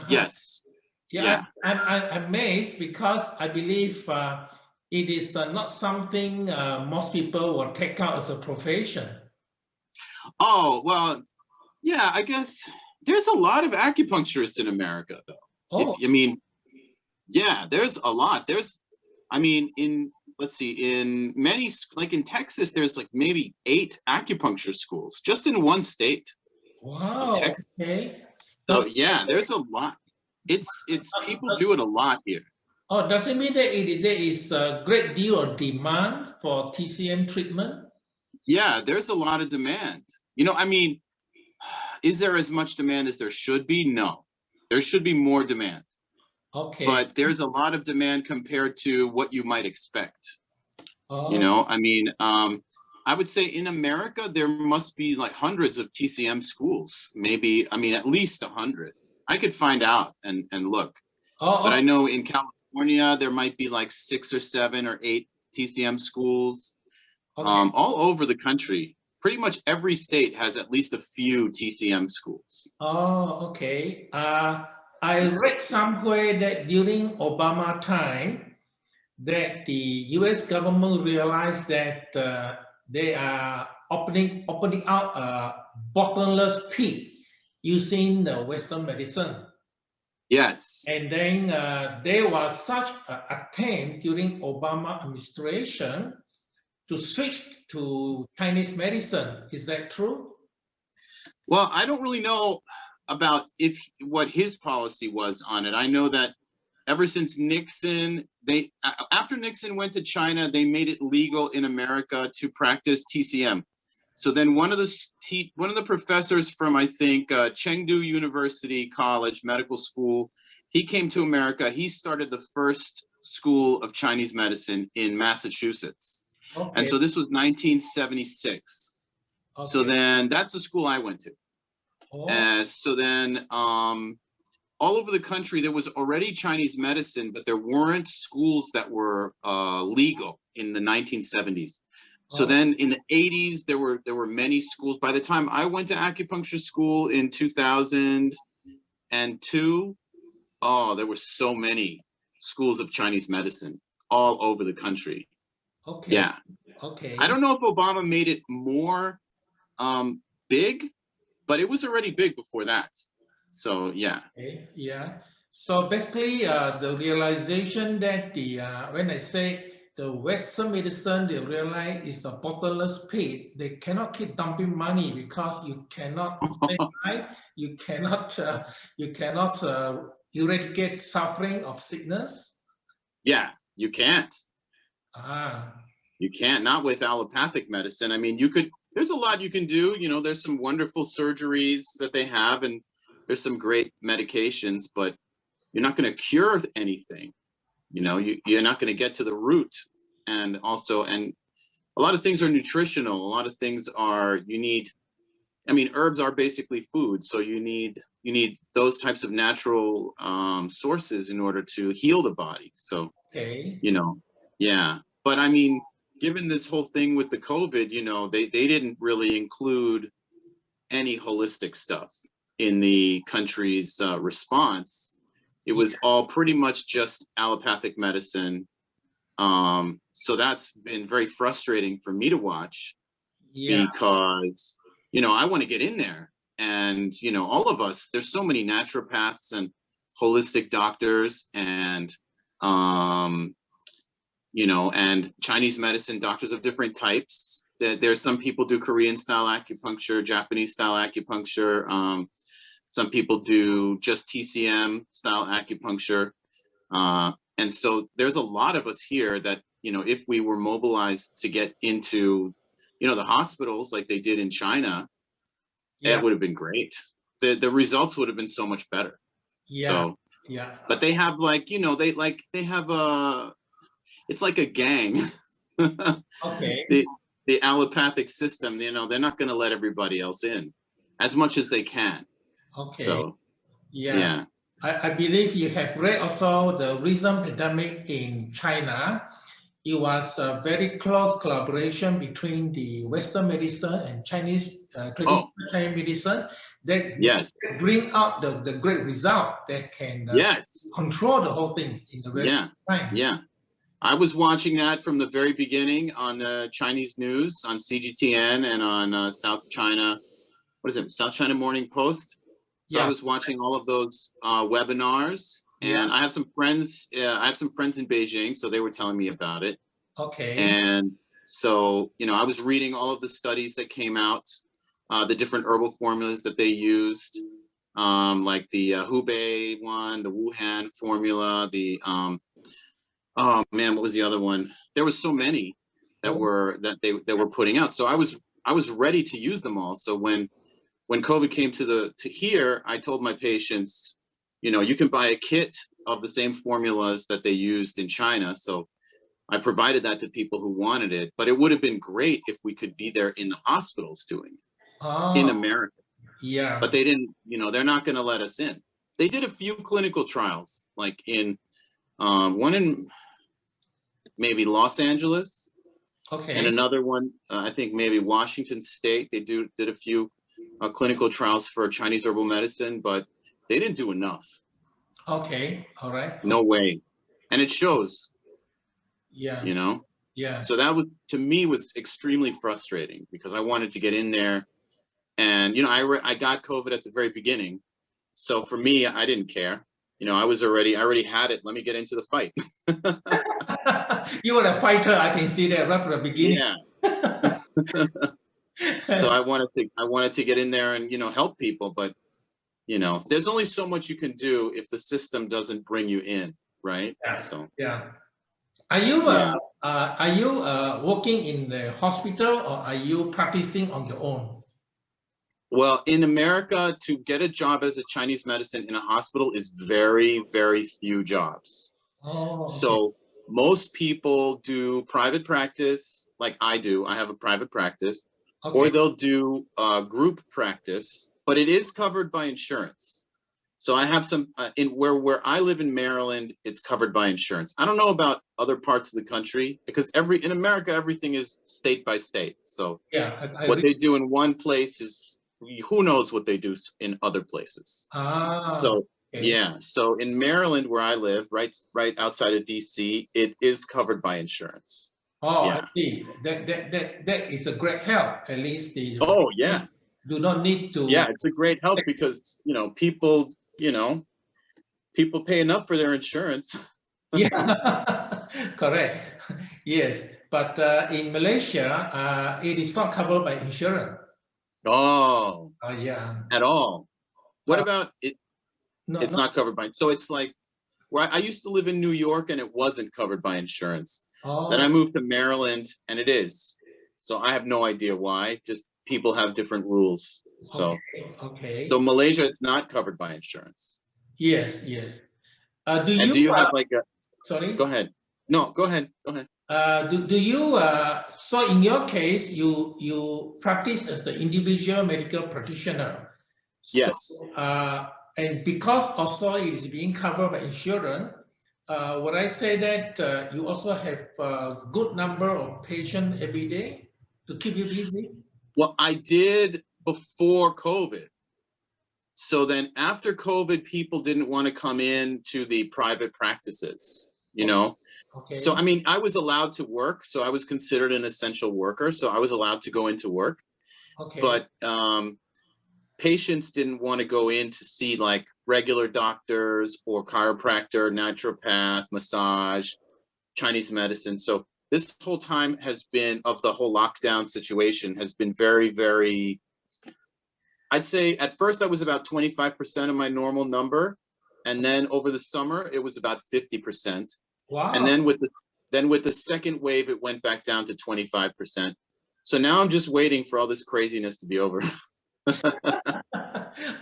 Yes. Yeah, I'm amazed because I believe it is not something most people will take out as a profession. Oh, well, yeah, I guess there's a lot of acupuncturists in America, though. Oh, Yeah, there's a lot. I mean, let's see, in many, like in Texas, there's like maybe 8 acupuncture schools just in one state of wow. Texas. Okay. So yeah, there's a lot. It's people do it a lot here. Oh, does it mean that there is a great deal of demand for TCM treatment? Yeah, there's a lot of demand. I mean, is there as much demand as there should be? No, there should be more demand. Okay. But there's a lot of demand compared to what you might expect. Oh, I mean, I would say in America, there must be like hundreds of TCM schools, maybe, I mean, at least 100. I could find out and look, but I okay. know in California, there might be like 6 or 7 or 8 TCM schools, Okay. all over the country. Pretty much every state has at least a few TCM schools. Oh, okay. I read somewhere that during Obama time, that the U.S. government realized that they are opening out a bottomless pit using the Western medicine. Yes. And then there was such an attempt during Obama administration to switch to Chinese medicine. Is that true? Well, I don't really know about what his policy was on it. I know that ever since Nixon, after Nixon went to China, they made it legal in America to practice TCM. So then one of the professors from, I think, Chengdu University College Medical School, he came to America. He started the first school of Chinese medicine in Massachusetts. Okay. And so this was 1976. Okay. So then that's the school I went to. Oh. So then all over the country, there was already Chinese medicine, but there weren't schools that were legal in the 1970s. So then in the 80s, there were many schools. By the time I went to acupuncture school in 2002, oh, there were so many schools of Chinese medicine all over the country. Okay. Yeah. Okay. I don't know if Obama made it more big, but it was already big before that. So yeah. Okay. Yeah. So basically, the realization that when I say the Western medicine, they realize is a bottomless pit. They cannot keep dumping money because you cannot stay alive, you cannot eradicate suffering of sickness. Yeah, you can't. Ah. You can't, not with allopathic medicine. I mean, there's a lot you can do. There's some wonderful surgeries that they have, and there's some great medications, but you're not going to cure anything. You're not going to get to the root. And a lot of things are nutritional. A lot of things herbs are basically food. So you need those types of natural sources in order to heal the body. So, Okay. Yeah. But I mean, given this whole thing with the COVID, they didn't really include any holistic stuff in the country's response. It was all pretty much just allopathic medicine. So that's been very frustrating for me to watch, because, I want to get in there. And, all of us, there's so many naturopaths and holistic doctors and, and Chinese medicine doctors of different types. There's some people do Korean style acupuncture, Japanese style acupuncture. Some people do just TCM style acupuncture. And so there's a lot of us here that, if we were mobilized to get into, the hospitals like they did in China, it would have been great. The results would have been so much better. So, but they have it's like a gang. Okay. The allopathic system, they're not going to let everybody else in as much as they can. Okay. So, yeah. I believe you have read also the recent pandemic in China. It was a very close collaboration between the Western medicine and Chinese traditional Chinese medicine. that Yes. bring out the great result that can Yes. control the whole thing in the very time. Yeah. I was watching that from the very beginning on the Chinese news, on CGTN, and on South China. What is it? South China Morning Post. So I was watching all of those webinars, and I have some friends. I have some friends in Beijing, so they were telling me about it. Okay. And so, you know, I was reading all of the studies that came out, the different herbal formulas that they used, like the Hubei one, the Wuhan formula, the oh man, what was the other one? There was so many that were putting out. So I was ready to use them all. So when COVID came to here, I told my patients, you know, you can buy a kit of the same formulas that they used in China. So I provided that to people who wanted it, but it would have been great if we could be there in the hospitals doing it in America. Yeah. But they didn't, you know, they're not going to let us in. They did a few clinical trials, like in one in maybe Los Angeles, and another one, I think maybe Washington State. They did a few clinical trials for Chinese herbal medicine, but they didn't do enough. Okay, all right. No way. And it shows. Yeah. You know? Yeah. So that was, to me, was extremely frustrating because I wanted to get in there. And, you know, I got COVID at the very beginning. So for me, I didn't care. You know, I already had it. Let me get into the fight. You were a fighter. I can see that right from the beginning. Yeah. So I wanted to get in there and, you know, help people. But, you know, there's only so much you can do if the system doesn't bring you in, right? Yeah. So yeah. Are you working in the hospital, or are you practicing on your own? Well, in America, to get a job as a Chinese medicine in a hospital is very, very few jobs. Oh, okay. So most people do private practice, like I do. I have a private practice, or they'll do group practice, but it is covered by insurance. So I have some in where I live in Maryland, it's covered by insurance. I don't know about other parts of the country because in America, everything is state by state. So what they do in one place is, who knows what they do in other places. So yeah, so in Maryland, where I live, right outside of DC, it is covered by insurance. Oh, yeah. I see. That is a great help. At least the do not need to. Yeah, it's a great help because, you know, people pay enough for their insurance. Yeah, correct. Yes, but in Malaysia, it is not covered by insurance. Oh, yeah. At all. What about it? No, it's not covered by. So it's like where I used to live in New York and it wasn't covered by insurance. Then I moved to Maryland and it is. So I have no idea why. Just people have different rules. So So Malaysia, it's not covered by insurance. Yes, yes. Do you have like a? Sorry. Go ahead. No, go ahead. Go ahead. Do you so in your case you practice as the individual medical practitioner? Yes. And because also it is being covered by insurance, would I say that you also have a good number of patients every day to keep you busy? Well, I did before COVID. So then after COVID, people didn't want to come in to the private practices, you know? So, I mean, I was allowed to work. So I was considered an essential worker. So I was allowed to go into work. But patients didn't want to go in to see like regular doctors or chiropractor, naturopath, massage, Chinese medicine. So this whole time has been, of the whole lockdown situation, has been very, very, I'd say at first I was about 25% of my normal number. And then over the summer, it was about 50%. Wow. And then with the second wave, it went back down to 25%. So now I'm just waiting for all this craziness to be over.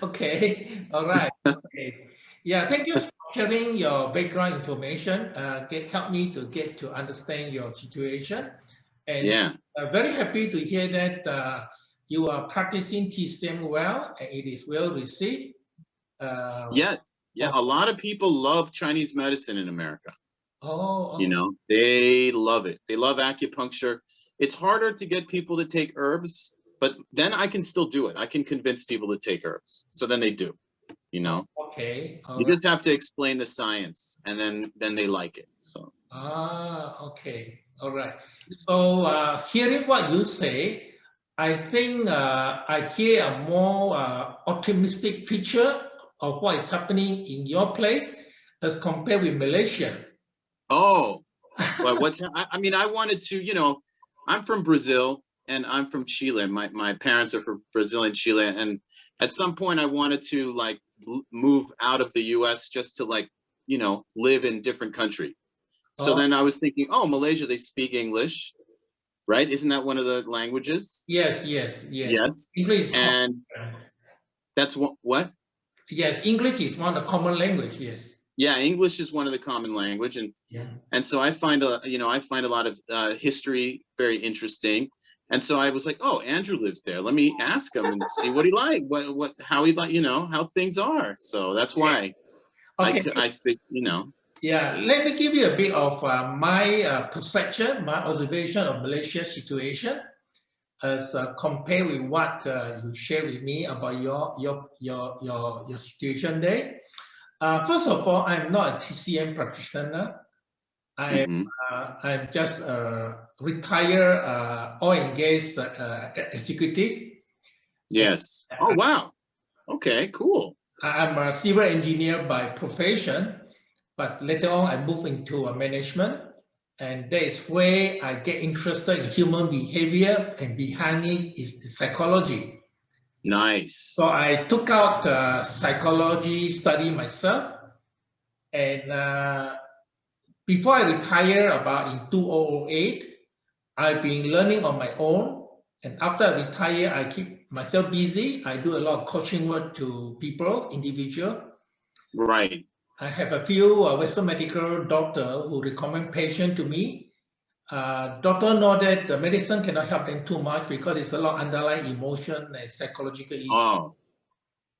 Okay, all right. Okay. Yeah, thank you for sharing your background information. Help me to get to understand your situation. And very happy to hear that you are practicing TCM well and it is well received. Yes, a lot of people love Chinese medicine in America. Oh, you know, they love it. They love acupuncture. It's harder to get people to take herbs but then I can still do it. I can convince people to take herbs. So then they do, you know. Okay. You just have to explain the science, and then they like it. So. Okay. All right. So hearing what you say, I think I hear a more optimistic picture of what is happening in your place as compared with Malaysia. Oh, but I mean, I wanted to, you know, I'm from Brazil and I'm from Chile. My parents are from Brazil and Chile. And at some point I wanted to like move out of the US just to like, you know, live in different country. So then I was thinking, oh, Malaysia, they speak English, right? Isn't that one of the languages? Yes. English. And that's what? Yes, English is one of the common language. Yes. Yeah, English is one of the common language, and so I find a lot of history very interesting, and so I was like, oh, Andrew lives there. Let me ask him and see what he like, how he like, you know, how things are. So that's why I think, you know. Yeah, let me give you a bit of my perception, my observation of Malaysia's situation as compared with what you share with me about your situation there. First of all, I'm not a TCM practitioner. I'm just a retired oil and gas executive. Yes. Oh, wow. Okay, cool. I'm a civil engineer by profession, but later on I moved into management, and that is where I get interested in human behavior, and behind it is the psychology. Nice. So I took out psychology study myself, and before I retire about in 2008, I've been learning on my own, and after I retire, I keep myself busy. I do a lot of coaching work to people, individual. Right. I have a few Western medical doctors who recommend patients to me. Doctor know that the medicine cannot help them too much because there's a lot of underlying emotion and psychological issues. Oh,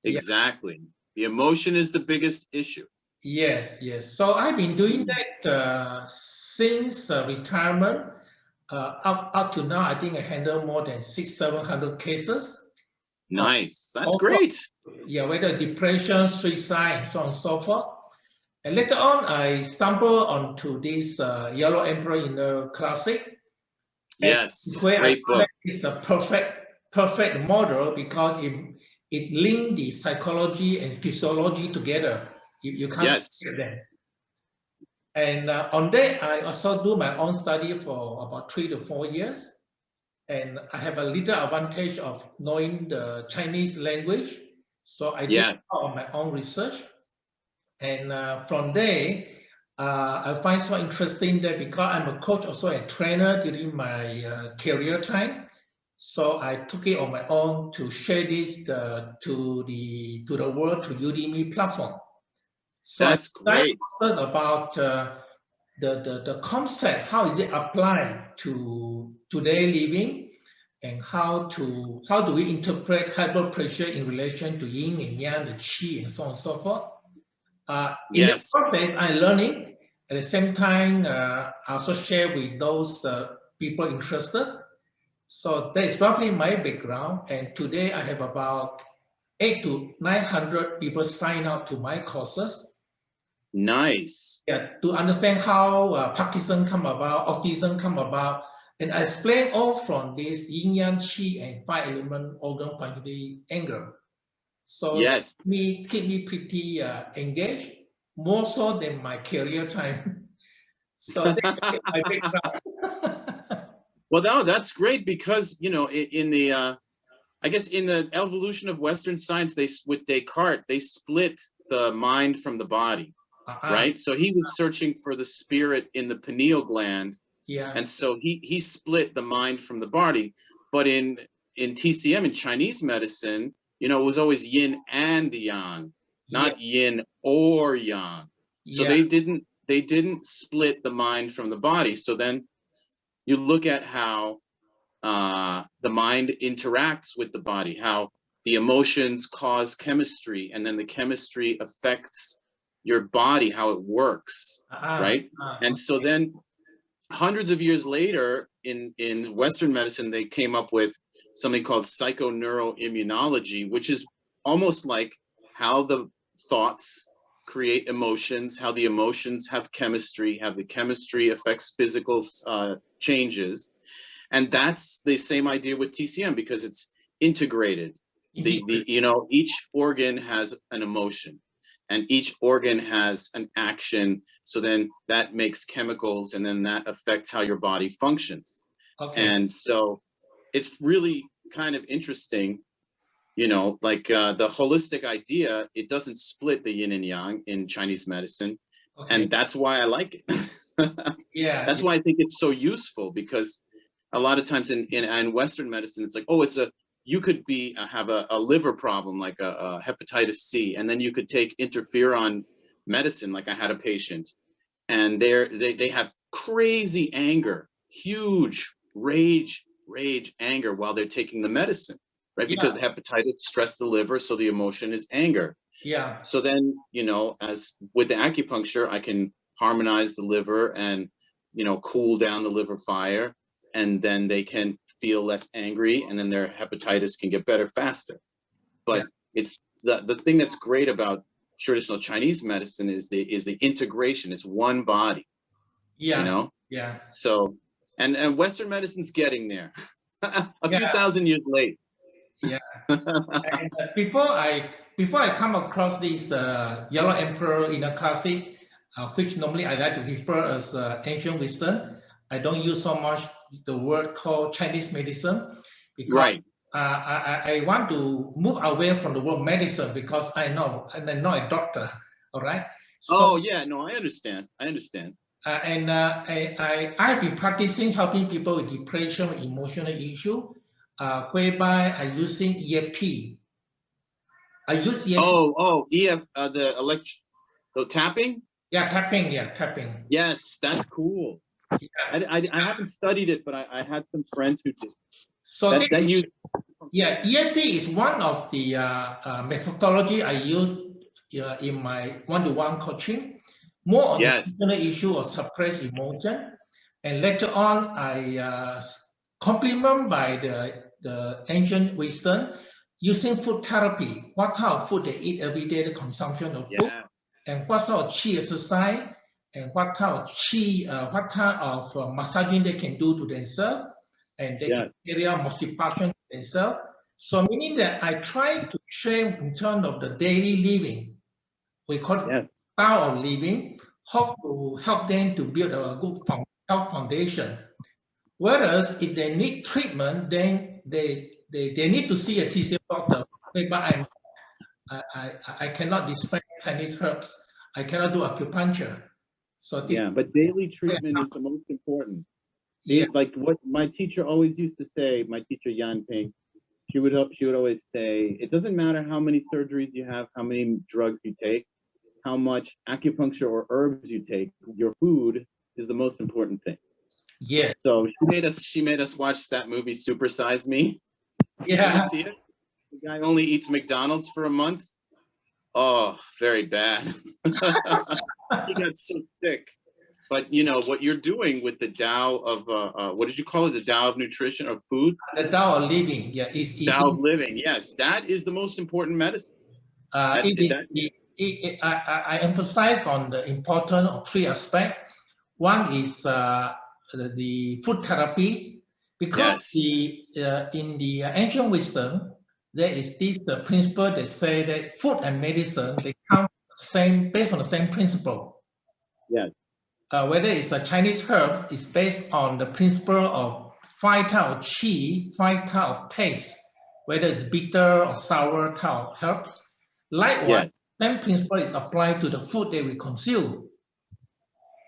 exactly. Yeah. The emotion is the biggest issue. Yes. So I've been doing that since retirement. Up to now, I think I handle more than 600-700 cases. Nice. That's great. Yeah, whether depression, suicide, and so on and so forth. And later on, I stumbled onto this Yellow Emperor in the Classic. Yes, where great book. It's a perfect model because it linked the psychology and physiology together. You can't get them. And on that, I also do my own study for about 3 to 4 years. And I have a little advantage of knowing the Chinese language. So I do all my own research. And from there, I find so interesting that because I'm a coach, also a trainer during my career time. So I took it on my own to share this to the world through Udemy platform. So that's great. First about the concept, how is it applied to today living, and how do we interpret hyperpressure in relation to yin and yang, the qi, and so on and so forth. In the process, I'm learning. At the same time, I also share with those people interested. So that is roughly my background. And today I have about 800 to 900 people sign up to my courses. Nice. Yeah, to understand how Parkinson come about, autism come about, and I explain all from this yin yang qi and 5-element organ functioning angle. So keep me pretty engaged, more so than my career time. So that's my background. Well, no, that's great because, you know, in the I guess in the evolution of Western science, with Descartes, they split the mind from the body, right? So he was searching for the spirit in the pineal gland, and so he split the mind from the body. But in TCM, in Chinese medicine, you know, it was always yin and yang, not yin or yang. So they didn't split the mind from the body. So then you look at how the mind interacts with the body, how the emotions cause chemistry, and then the chemistry affects your body, how it works, right? And so then hundreds of years later, in Western medicine, they came up with something called psychoneuroimmunology, which is almost like how the thoughts create emotions, how the emotions have chemistry, how the chemistry affects physical changes. And that's the same idea with TCM, because it's integrated. Each organ has an emotion, and each organ has an action. So then that makes chemicals, and then that affects how your body functions. Okay. And so it's really kind of interesting, like the holistic idea, it doesn't split the yin and yang in Chinese medicine. Okay. And that's why I like it. Yeah. That's why I think it's so useful, because a lot of times in Western medicine, it's like, oh, you could have a liver problem, like a hepatitis C, and then you could take interferon medicine. Like I had a patient, and they have crazy anger, huge rage, anger while they're taking the medicine, right? Yeah. Because the hepatitis stressed the liver, so the emotion is anger. Yeah. So then, as with the acupuncture, I can harmonize the liver and, cool down the liver fire, and then they can feel less angry, and then their hepatitis can get better faster. But it's the thing that's great about traditional Chinese medicine is the integration. It's one body. Yeah. Yeah. So and Western medicine's getting there. a few thousand years late. Yeah. And before I come across this Yellow Emperor in a classic, which normally I like to refer as ancient wisdom. I don't use so much the word called Chinese medicine, because right. I want to move away from the word medicine, because I'm not a doctor. All right. So, I understand. And I've been practicing helping people with depression, emotional issue, whereby I'm using EFT. I use EFT. The tapping. Yeah, tapping. Yes, that's cool. Yeah. I haven't studied it, but I had some friends who did. So EFT is one of the methodology I use in my one-to-one coaching, more on the emotional issue of suppressed emotion, and later on I complement by the ancient wisdom using food therapy. What kind of food they eat every day, the consumption of food, and what sort of qi exercise, and what kind of massaging they can do to themselves, and the area of motivation to themselves. So meaning that I try to share in terms of the daily living. We call it style of living, how to help them to build a good health foundation. Whereas if they need treatment, then they need to see a TCM doctor. But I cannot dispense Chinese herbs. I cannot do acupuncture. So but daily treatment is the most important. Like what my teacher always used to say, my teacher Yan Ping, she would always say, it doesn't matter how many surgeries you have, how many drugs you take, how much acupuncture or herbs you take, your food is the most important thing. Yeah. So she made us watch that movie Super Size Me. Yeah. Did you see it? The guy only eats McDonald's for a month. Oh, very bad. He got so sick. But what you're doing with the Tao of what did you call it? The Tao of nutrition or food? The Tao of living. Yeah, Tao of living. Yes, that is the most important medicine. I emphasize on the importance of three aspects. One is the food therapy, because in the ancient wisdom there is this principle that say that food and medicine, they come based on the same principle. Yes. Whether it's a Chinese herb, is based on the principle of 5 types of qi, 5 types of taste, whether it's bitter or sour type of herbs. Likewise, same principle is applied to the food that we consume.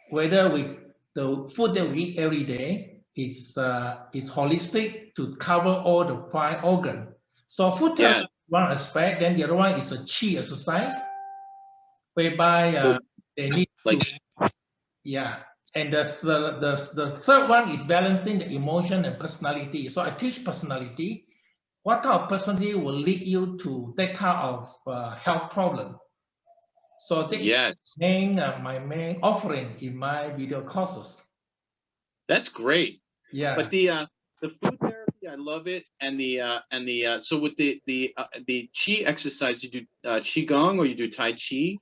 Whether the food that we eat every day is holistic to cover all the 5 organs. So food therapy is one aspect, then the other one is a qi exercise, whereby they need to. And the third one is balancing the emotion and personality. So I teach personality. What kind of personality will lead you to that kind of health problem? So that is my main offering in my video courses. That's great. Yeah. But the food therapy, I love it, and the so with the chi exercise, you do qigong, or you do tai chi,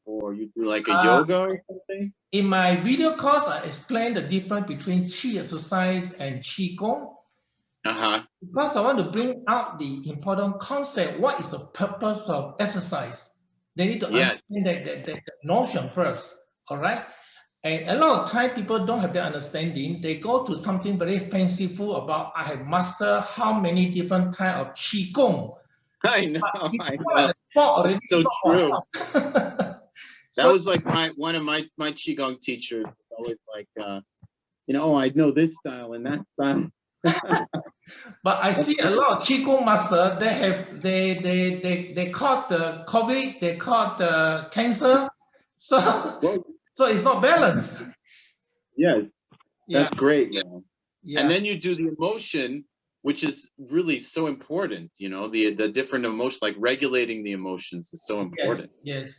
or you do like a yoga or something. In my video course, I explain the difference between Qi exercise and Qigong. Because I want to bring out the important concept. What is the purpose of exercise? They need to understand that notion first. All right. And a lot of time people don't have the understanding. They go to something very fanciful about I have mastered how many different type of Qigong. I know. That's so true. That was like one of my qigong teachers was always like, I know this style and that style. But I see a lot of qigong master. They caught the COVID. They caught the cancer. So it's not balanced. Yes, that's great. Yeah. And then you do the emotion, which is really so important. The different emotions, like regulating the emotions, is so important. Yes.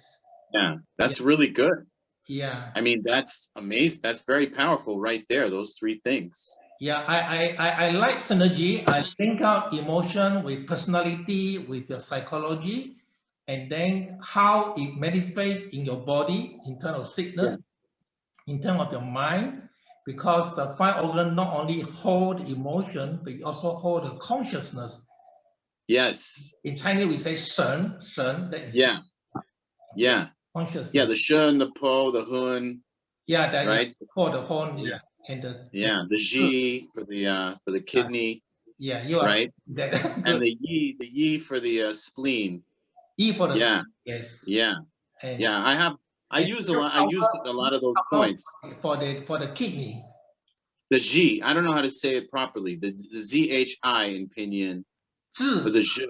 Yeah, that's really good. Yeah. I mean, that's amazing. That's very powerful right there, those three things. Yeah, I like synergy. I link out emotion with personality, with your psychology, and then how it manifests in your body in terms of sickness, in terms of your mind, because the five organs not only hold emotion, but also hold the consciousness. Yes. In Chinese, we say shen, that is consciousness. Yeah, the shun, the po, the hun. Yeah, that right. For the horn. Yeah. And the ji for the kidney. Yeah, you are right. That. And the yi for the spleen. Yi for the yes. And I used a lot of those points for the kidney. The G, I don't know how to say it properly. The ZHI in pinyin. For the Z.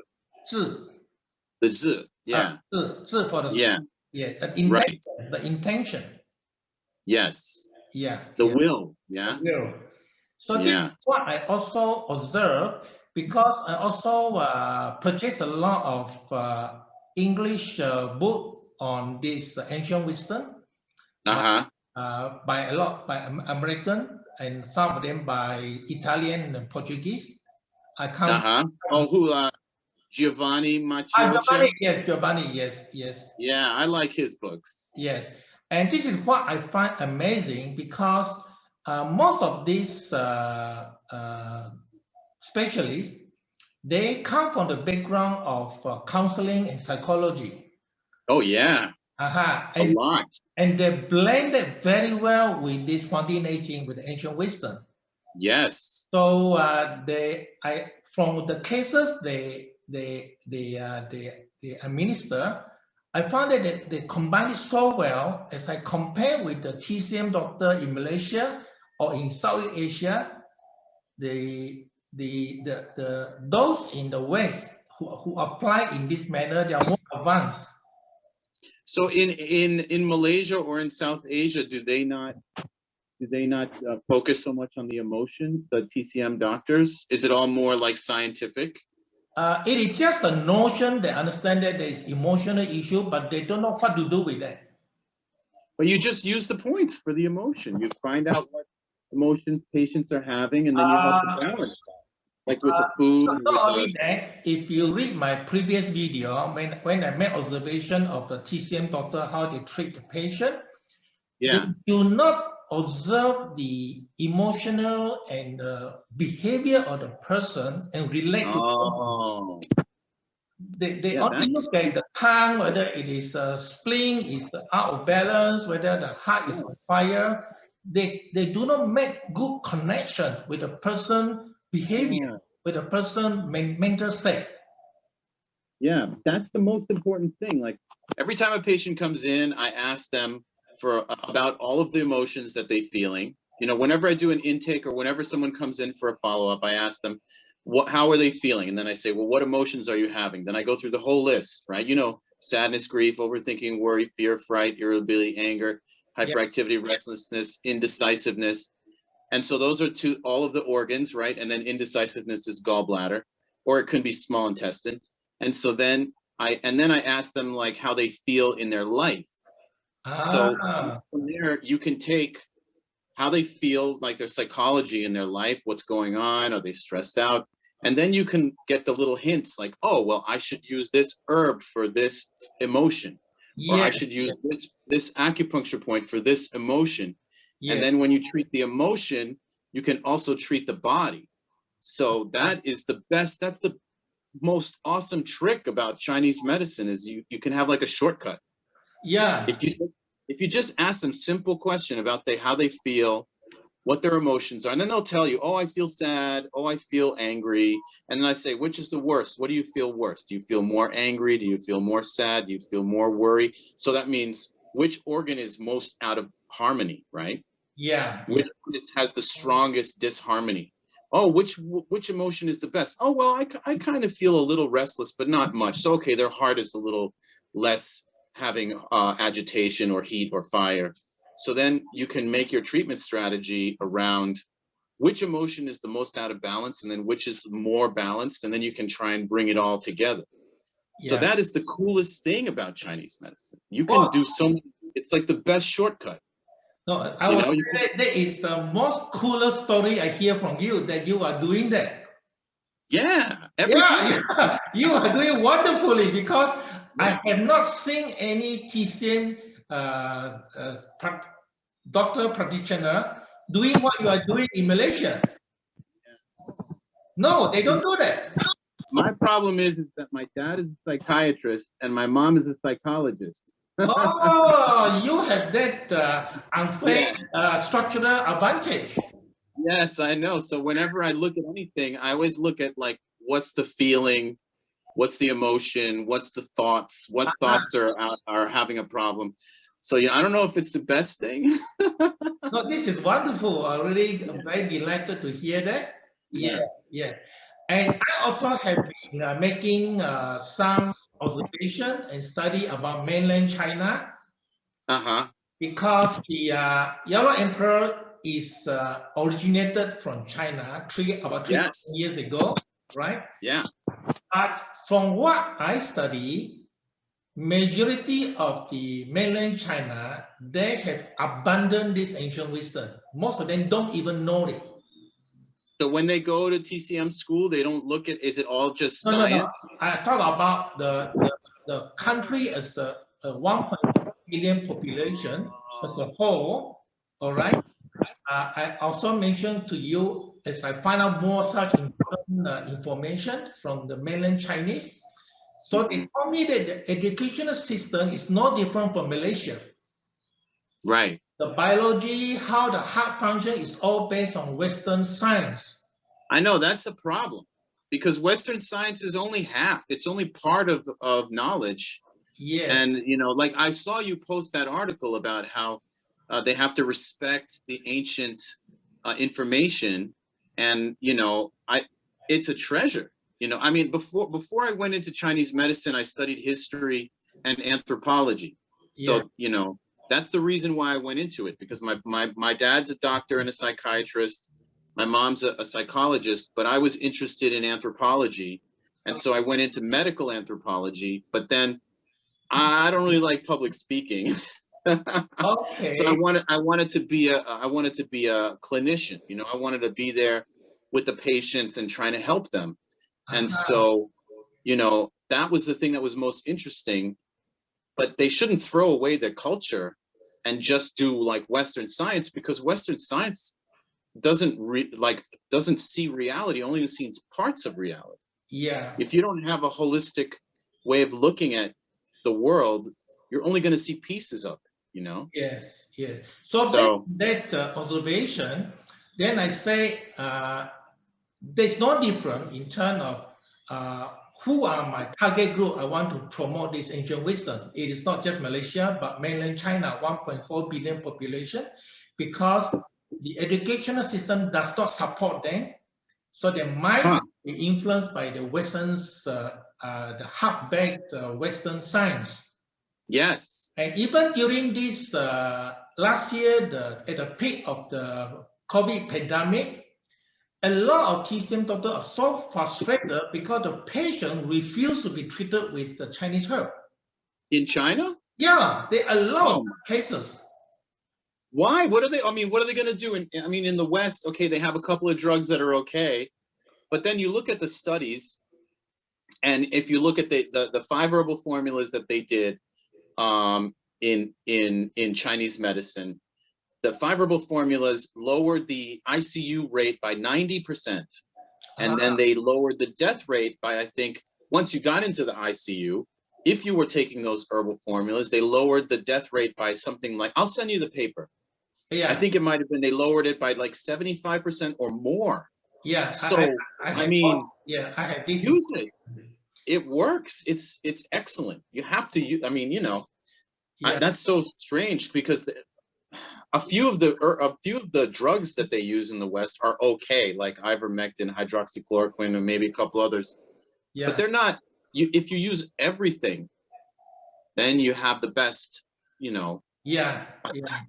The Z, Z for the the intention. Right. The intention. Yes. Yeah. The will. The will. So this is what I also observe, because I also purchased a lot of English book on this ancient wisdom. By a lot by American, and some of them by Italian and Portuguese. I can't. Giovanni Macchio. Giovanni, yes. Yeah, I like his books. Yes, and this is what I find amazing, because most of these specialists, they come from the background of counseling and psychology. Oh yeah. A lot. And they blended very well with this黄帝内经, with the ancient wisdom. Yes. So from the cases they administer, I found that they combine it so well. As I compare with the TCM doctor in Malaysia or in South Asia, those in the West who apply in this manner, they are more advanced. So in Malaysia or in South Asia, do they not focus so much on the emotions, the TCM doctors? Is it all more like scientific? It is just a notion. They understand that there is emotional issue, but they don't know what to do with that. But you just use the points for the emotion. You find out what emotions patients are having, and then you help them balance that. Like with the food. Not only that, if you read my previous video, when I made observation of the TCM doctor, how they treat the patient, they do not observe the emotional and behavior of the person and relate to them. They only look at the tongue, whether it is spleen, is out of balance, whether the heart is on fire. They do not make good connection with the person behavior, with the person mental state. Yeah, that's the most important thing. Like every time a patient comes in, I ask them about all of the emotions that they're feeling. Whenever I do an intake or whenever someone comes in for a follow-up, I ask them, how are they feeling? And then I say, well, what emotions are you having? Then I go through the whole list, right? Sadness, grief, overthinking, worry, fear, fright, irritability, anger, hyperactivity, restlessness, indecisiveness. And so those are all of the organs, right? And then indecisiveness is gallbladder, or it can be small intestine. And so then I ask them like how they feel in their life. So from there you can take how they feel, like their psychology in their life, what's going on, are they stressed out? And then you can get the little hints like, oh, well, I should use this herb for this emotion, or I Yes, should use this acupuncture point for this emotion. And yes, then when you treat the emotion, you can also treat the body. So that is the best, that's the most awesome trick about Chinese medicine, is you can have like a shortcut. yeah, If you just ask them simple question about how they feel, what their emotions are, and then they'll tell you, oh, I feel sad, oh, I feel angry. And then I say, which is the worst? What do you feel worse? Do you feel more angry? Do you feel more sad? Do you feel more worry? So that means which organ is most out of harmony, right? yeah, Which has the strongest disharmony? Oh, which emotion is the best? Oh, well, I kind of feel a little restless, but not much. So, okay, their heart is a little less having agitation or heat or fire. So then you can make your treatment strategy around which emotion is the most out of balance, and then which is more balanced, and then you can try and bring it all together. So yeah. that is the coolest thing about Chinese medicine. You can Well, do so many, it's like the best shortcut. no, I You would know, say that is the most coolest story I hear from you, that you are doing that. yeah, every Yeah, time. yeah, you are doing wonderfully, because I have not seen any TCM doctor practitioner doing what you are doing in Malaysia. No, they don't do that. My problem is that my dad is a psychiatrist and my mom is a psychologist. Oh, you have that unfair Yeah. structural advantage. Yes, I know. So whenever I look at anything, I always look at like, what's the feeling, what's the emotion, what's the thoughts, what thoughts are having a problem. So yeah, I don't know if it's the best thing. No, this is wonderful. I really am very delighted to hear that. Yeah, yeah. And I also have been making some observation and study about mainland China, Uh-huh. because the Yellow Emperor is originated from China about 3,000 Yes. years ago, right? Yeah. But from what I study, majority of the mainland China, they have abandoned this ancient wisdom. Most of them don't even know it. So when they go to TCM school, they don't look at, is it all just No, no, no. science? I talk about the country as a 1.4 billion population as a whole. All right. I also mentioned to you, as I find out more such important information from the mainland Chinese. So they told me that the educational system is no different from Malaysia. Right. The biology, how the heart function is all based on Western science. I know that's a problem, because Western science is only half. It's only part of knowledge. Yes. And, you know, like I saw you post that article about how they have to respect the ancient information. And, you know, it's a treasure. You know, I mean, before I went into Chinese medicine, I studied history and anthropology. So, Yeah. you know, that's the reason why I went into it, because my dad's a doctor and a psychiatrist. My mom's a psychologist, but I was interested in anthropology. And so I went into medical anthropology, but then I don't really like public speaking. Okay. So I wanted to be a clinician, you know, I wanted to be there with the patients and trying to help them. And so, you know, that was the thing that was most interesting. But they shouldn't throw away their culture and just do like Western science, because Western science doesn't see reality, only sees parts of reality. Yeah. If you don't have a holistic way of looking at the world, you're only going to see pieces of it, you know? Yes, yes. So that observation, then I say there's no difference in terms of who are my target group. I want to promote this ancient wisdom. It is not just Malaysia, but mainland China, 1.4 billion population, because the educational system does not support them. So they might be influenced by the Western's, the hard-baked Western science. Yes. And even during this last year, at the peak of the COVID pandemic, a lot of TCM doctors are so frustrated because the patient refused to be treated with the Chinese herb. In China? Yeah, there are a lot of cases. Why? What are they? I mean, what are they going to do? I mean, in the West, okay, they have a couple of drugs that are okay, but then you look at the studies, and if you look at the 5 herbal formulas that they did in Chinese medicine, the 5 herbal formulas lowered the ICU rate by 90%, and then they lowered the death rate by, I think, once you got into the ICU, if you were taking those herbal formulas, they lowered the death rate by something like, I'll send you the paper. Yeah. I think it might have been, they lowered it by like 75% or more. Yeah. So, I mean, I have this. use it. It works. It's excellent. You have to use, I mean, you know, that's so strange because a few of the drugs that they use in the West are okay, like ivermectin, hydroxychloroquine, and maybe a couple others. Yeah. But they're not, if you use everything, then you have the best, you know. Yeah. Yeah.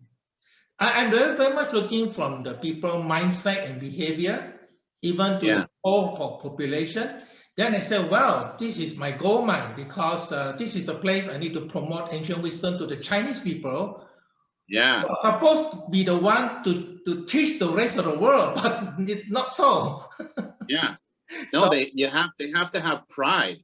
I'm very, very much looking from the people mindset and behavior, even to the whole population. Then I said, well, this is my gold mine because this is the place I need to promote ancient wisdom to the Chinese people. Yeah. We're supposed to be the one to teach the rest of the world, but not so. Yeah. No, So, they have to have pride.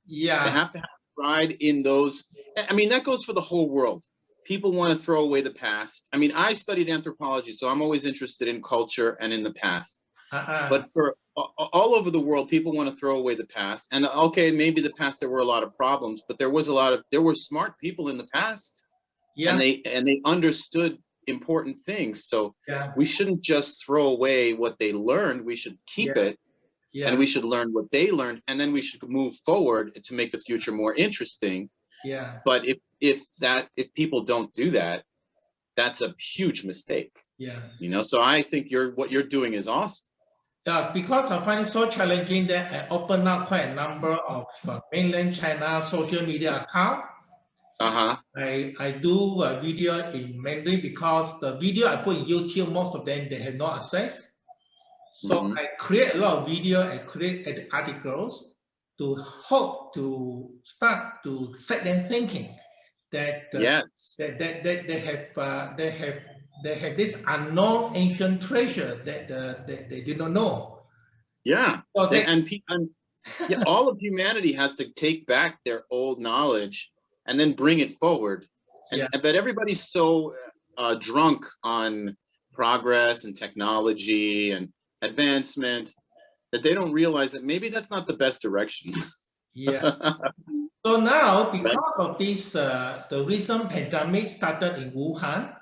Yeah. They have to have pride in those. I mean, that goes for the whole world. People want to throw away the past. I mean, I studied anthropology, so I'm always interested in culture and in the past. But for all over the world, people want to throw away the past. And okay, maybe the past there were a lot of problems, but there were smart people in the past. Yeah. And they understood important things. So we shouldn't just throw away what they learned. We should keep it. And we should learn what they learned, and then we should move forward to make the future more interesting. Yeah. But if people don't do that, that's a huge mistake. Yeah. You know, so I think what you're doing is awesome. Because I find it so challenging that I open up quite a number of mainland China social media accounts. I do a video in Mandarin because the video I put in YouTube, most of them, they have no access. So I create a lot of video and create articles to hope to start to set them thinking that they have this unknown ancient treasure that they did not know. Yeah, So all of humanity has to take back their old knowledge and then bring it forward. But everybody's so drunk on progress and technology and advancement that they don't realize that maybe that's not the best direction. So now, because of this, the recent pandemic started in Wuhan,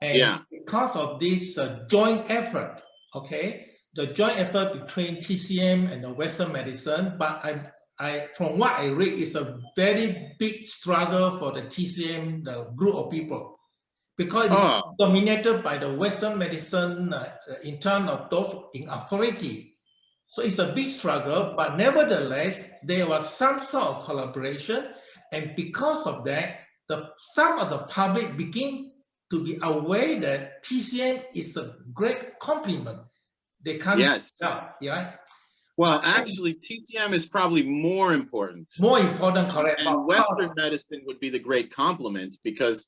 and because of this joint effort, the joint effort between TCM and the Western medicine, but from what I read, it's a very big struggle for the TCM, the group of people. Because it's dominated by the Western medicine in terms of those in authority. So it's a big struggle, but nevertheless, there was some sort of collaboration. And because of that, some of the public begin to be aware that TCM is a great compliment. They can't. Well, actually, TCM is probably more important. More important, correct. And Western medicine would be the great complement because,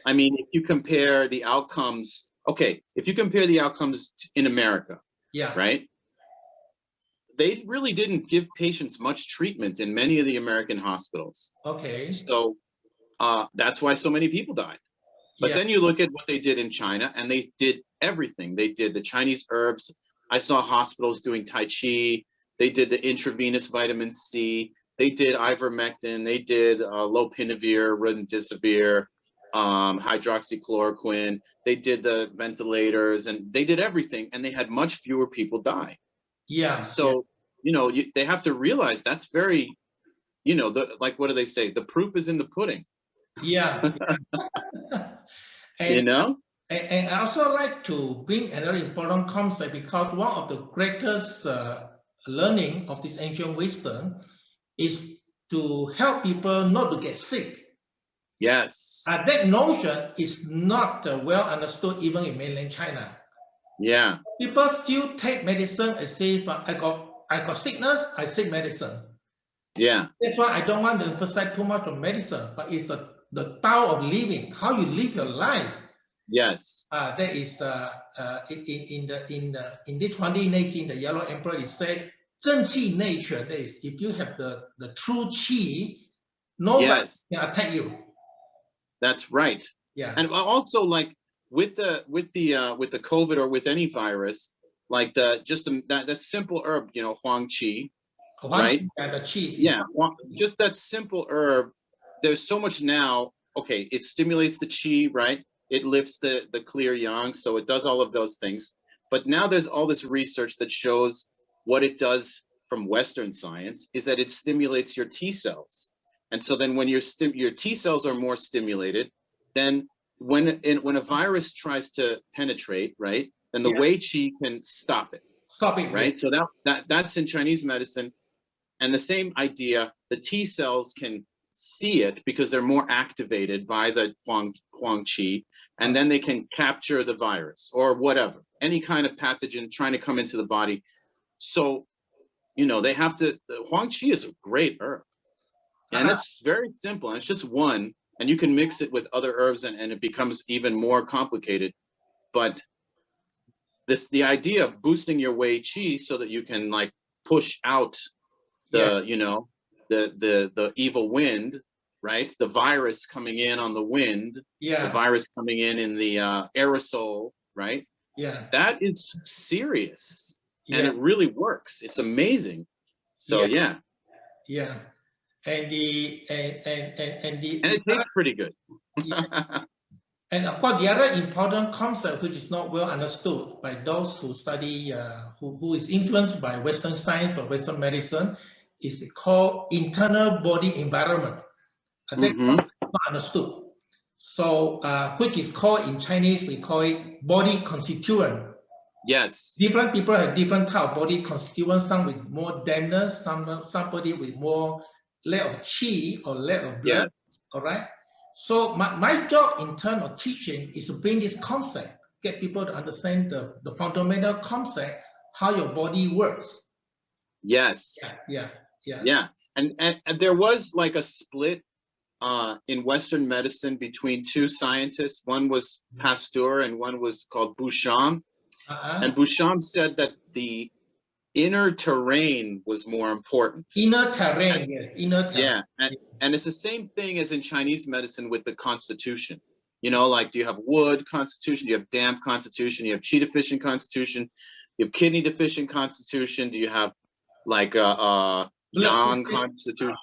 I mean, if you compare the outcomes, if you compare the outcomes in America, right? They really didn't give patients much treatment in many of the American hospitals. So that's why so many people died. But then you look at what they did in China, and they did everything. They did the Chinese herbs. I saw hospitals doing Tai Chi. They did the intravenous vitamin C. They did ivermectin. They did lopinavir, remdesivir, hydroxychloroquine. They did the ventilators, and they did everything. And they had much fewer people die. So, you know, they have to realize that's very, you know, like, what do they say? The proof is in the pudding. And, you know? And I also like to bring another important concept because one of the greatest learning of this ancient wisdom is to help people not to get sick. That notion is not well understood even in mainland China. People still take medicine and say, I got sickness, I take medicine. That's why I don't want to emphasize too much on medicine, but it's the Tao of living, how you live your life. Yes. That is in this 黄帝内经, the Yellow Emperor is said, 正气 nature. That is, if you have the true qi, no virus can attack you. That's right. Yeah. And also, like with the COVID or with any virus, like that simple herb, you know, huang qi, right? The qi. Yeah, just that simple herb. There's so much now. Okay, it stimulates the qi, right? It lifts the clear yang, so it does all of those things. But now there's all this research that shows what it does from Western science is that it stimulates your T cells. And so then when your T cells are more stimulated, then when a virus tries to penetrate, right, then the Wei Qi can stop it. Stop it. Right? So that's in Chinese medicine. And the same idea, the T cells can see it because they're more activated by the Huang Qi, and then they can capture the virus or whatever, any kind of pathogen trying to come into the body. So, you know, they have to, the Huang Qi is a great herb. And it's very simple. And it's just one, and you can mix it with other herbs and it becomes even more complicated. But the idea of boosting your Wei Qi so that you can like push out the, you know, the evil wind, right? The virus coming in on the wind, the virus coming in the aerosol, right? Yeah. That is serious. And it really works. It's amazing. So yeah. And it tastes pretty good. And of course, the other important concept which is not well understood by those who study, who is influenced by Western science or Western medicine, is called internal body environment. That's not understood. So, which is called in Chinese, we call it body constituent. Yes. Different people have different type of body constituents. Some with more dampness, somebody with more lack of qi or lack of blood. All right. So my job in terms of teaching is to bring this concept, get people to understand the fundamental concept, how your body works. Yes. Yeah. And there was like a split in Western medicine between two scientists. One was Pasteur and one was called Bouchon. And Bouchon said that the inner terrain was more important. Inner terrain, yes. Inner terrain. Yeah, and it's the same thing as in Chinese medicine with the constitution. You know, like, do you have wood constitution? Do you have damp constitution? Do you have qi deficient constitution? You have kidney deficient constitution? Do you have like yang constitution?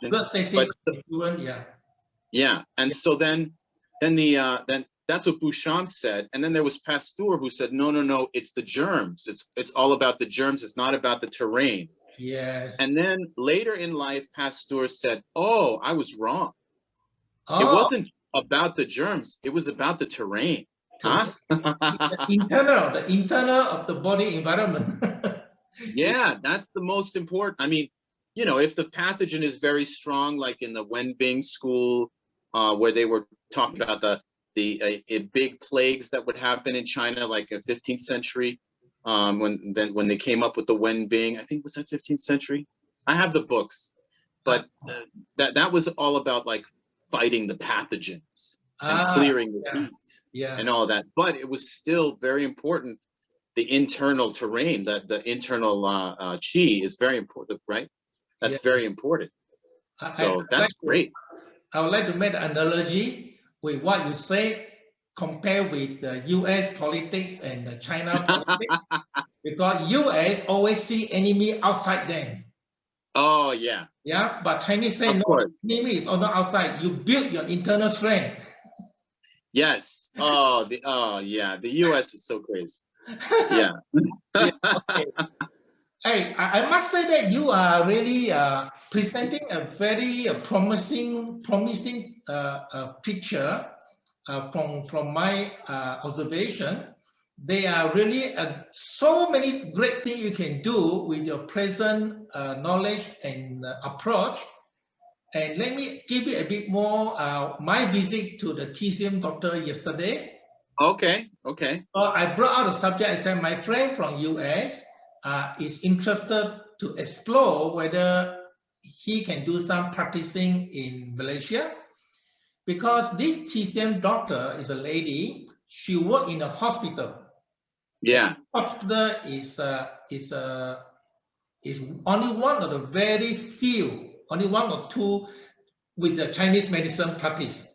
Yeah, and so then that's what Bouchon said, and then there was Pasteur who said, no, it's the germs. It's all about the germs. It's not about the terrain. Yes. And then later in life, Pasteur said, "Oh, I was wrong. It wasn't about the germs. It was about the terrain." Huh? the internal of the body environment. Yeah, that's the most important. I mean, you know, if the pathogen is very strong, like in the Wenbing school, where they were talking about the big plagues that would happen in China, like in 15th century, when they came up with the Wenbing, I think, was that 15th century? I have the books, but that was all about like fighting the pathogens and clearing the heat and all that. But it was still very important. The internal terrain, the internal qi is very important, right? That's very important. So that's great. I would like to make an analogy with what you say, compared with the U.S. politics and the China politics, because U.S. always see enemy outside them. Oh yeah. Yeah, but Chinese say no, enemy is on the outside. You build your internal strength. Yes. The U.S. is so crazy. Yeah. Okay. Hey, I must say that you are really presenting a very promising picture from my observation. There are really so many great things you can do with your present knowledge and approach. And let me give you a bit more my visit to the TCM doctor yesterday. Okay. So I brought out a subject. I said my friend from US is interested to explore whether he can do some practicing in Malaysia, because this TCM doctor is a lady she worked in a hospital. Yeah. Hospital is only one of the very few, only one or two with the Chinese medicine practice.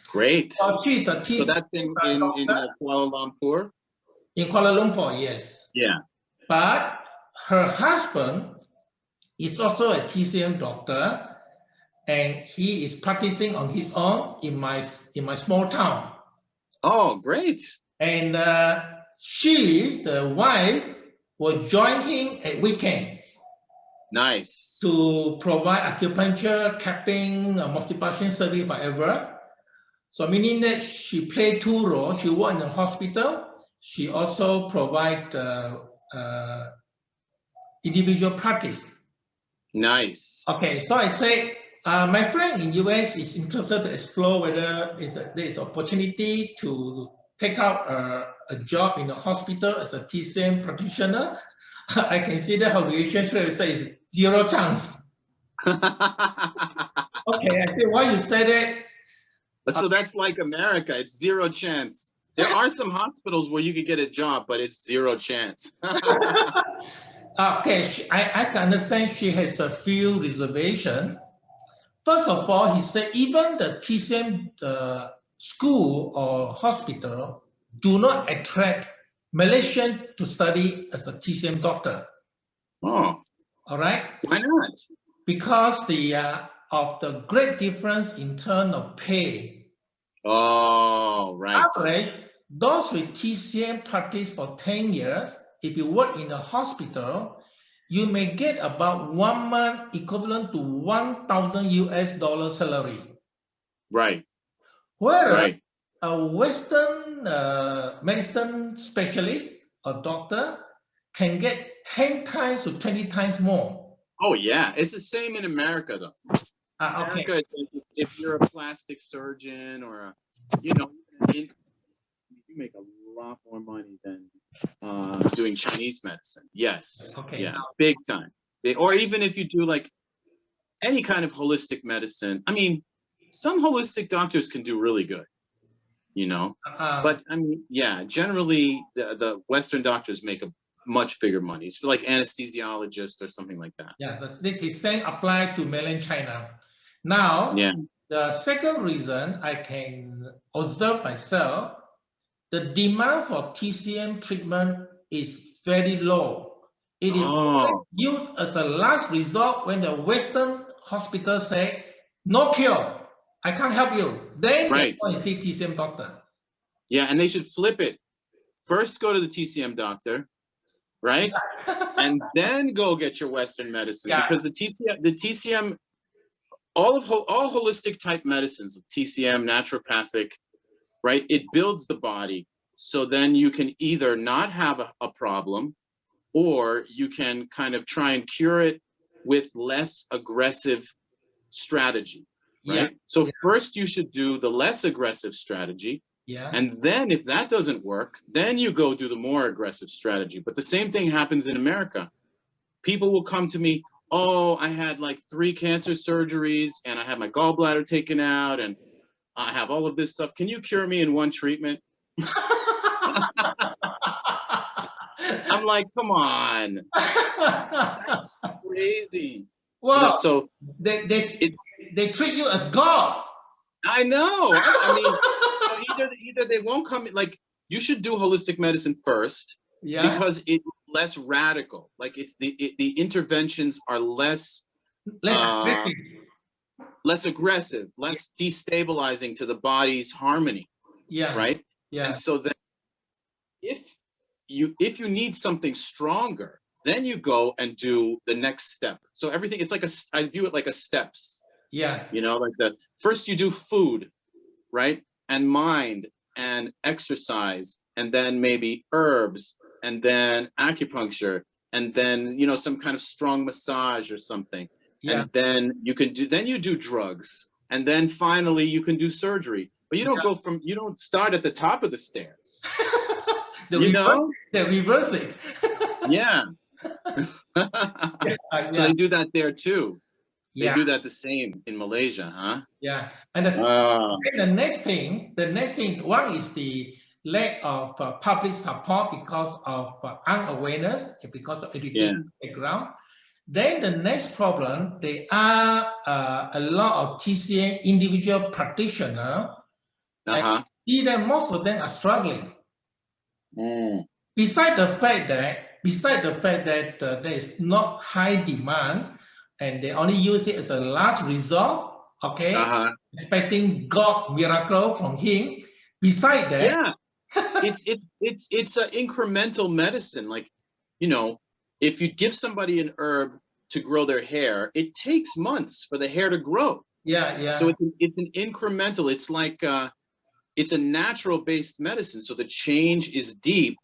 Great. So she is a So that's in Kuala Lumpur? In Kuala Lumpur, yes. Yeah. But her husband is also a TCM doctor, and he is practicing on his own in my small town. Oh, great. And she, the wife, will join him at weekend. Nice. To provide acupuncture, capping, massage service, whatever. So meaning that she played two roles. She worked in the hospital. She also provide individual practice. Nice. Okay, so I say my friend in US is interested to explore whether there is opportunity to take up a job in a hospital as a TCM practitioner. I consider her relationship is zero chance. Okay, I say why you say that? But so that's like America. It's zero chance. There are some hospitals where you could get a job, but it's zero chance. Okay, I can understand she has a few reservations. First of all, he said even the TCM school or hospital do not attract Malaysian to study as a TCM doctor. Oh. All right. Why not? Because of the great difference in terms of pay. Oh, right. Average, those with TCM practice for 10 years, if you work in a hospital, you may get about 1 month equivalent to $1,000 salary. Right. Whereas right. A Western medicine specialist or doctor can get 10 times to 20 times more. Oh, yeah. It's the same in America, though. Okay. America, if you're a plastic surgeon or, you make a lot more money than doing Chinese medicine. Yes. Okay. Yeah. Big time. Or even if you do like any kind of holistic medicine. I mean, some holistic doctors can do really good, but I mean, yeah, generally the Western doctors make a much bigger money. It's like anesthesiologist or something like that. Yeah, this is saying apply to mainland China. Now, yeah. The second reason I can observe myself, the demand for TCM treatment is very low. It is used as a last resort when the Western hospitals say, no cure, I can't help you. Then they go and see TCM doctor. Yeah, and they should flip it. First go to the TCM doctor, right? And then go get your Western medicine, because the TCM, all holistic type medicines, TCM, naturopathic, right? It builds the body. So then you can either not have a problem, or you can kind of try and cure it with less aggressive strategy, right? So first you should do the less aggressive strategy. And then if that doesn't work, then you go do the more aggressive strategy. But the same thing happens in America. People will come to me, oh, I had like 3 cancer surgeries and I had my gallbladder taken out and I have all of this stuff. Can you cure me in 1 treatment? I'm like, come on. That's crazy. Well, so they treat you as God. I know. I mean, either they won't come, like, you should do holistic medicine first, because it's less radical. Like, it's the interventions are less aggressive, less destabilizing to the body's harmony. Right. And so then if you need something stronger, then you go and do the next step. So everything, it's like I view it like a steps. Like first you do food, right? And mind and exercise, and then maybe herbs, and then acupuncture, and then, some kind of strong massage or something. And then you do drugs. And then finally you can do surgery. But you don't you don't start at the top of the stairs. They reverse it. Yeah. So they do that there too. They do that the same in Malaysia, huh? Yeah. And the next thing, one is lack of public support because of unawareness, because of education background. Then the next problem, there are a lot of TCM individual practitioners. See that most of them are struggling. Besides the fact that there is not high demand and they only use it as a last resort, okay, expecting God miracle from him. Besides that, it's an incremental medicine. Like, you know, if you give somebody an herb to grow their hair, it takes months for the hair to grow. So it's an incremental. It's like it's a natural based medicine. So the change is deep,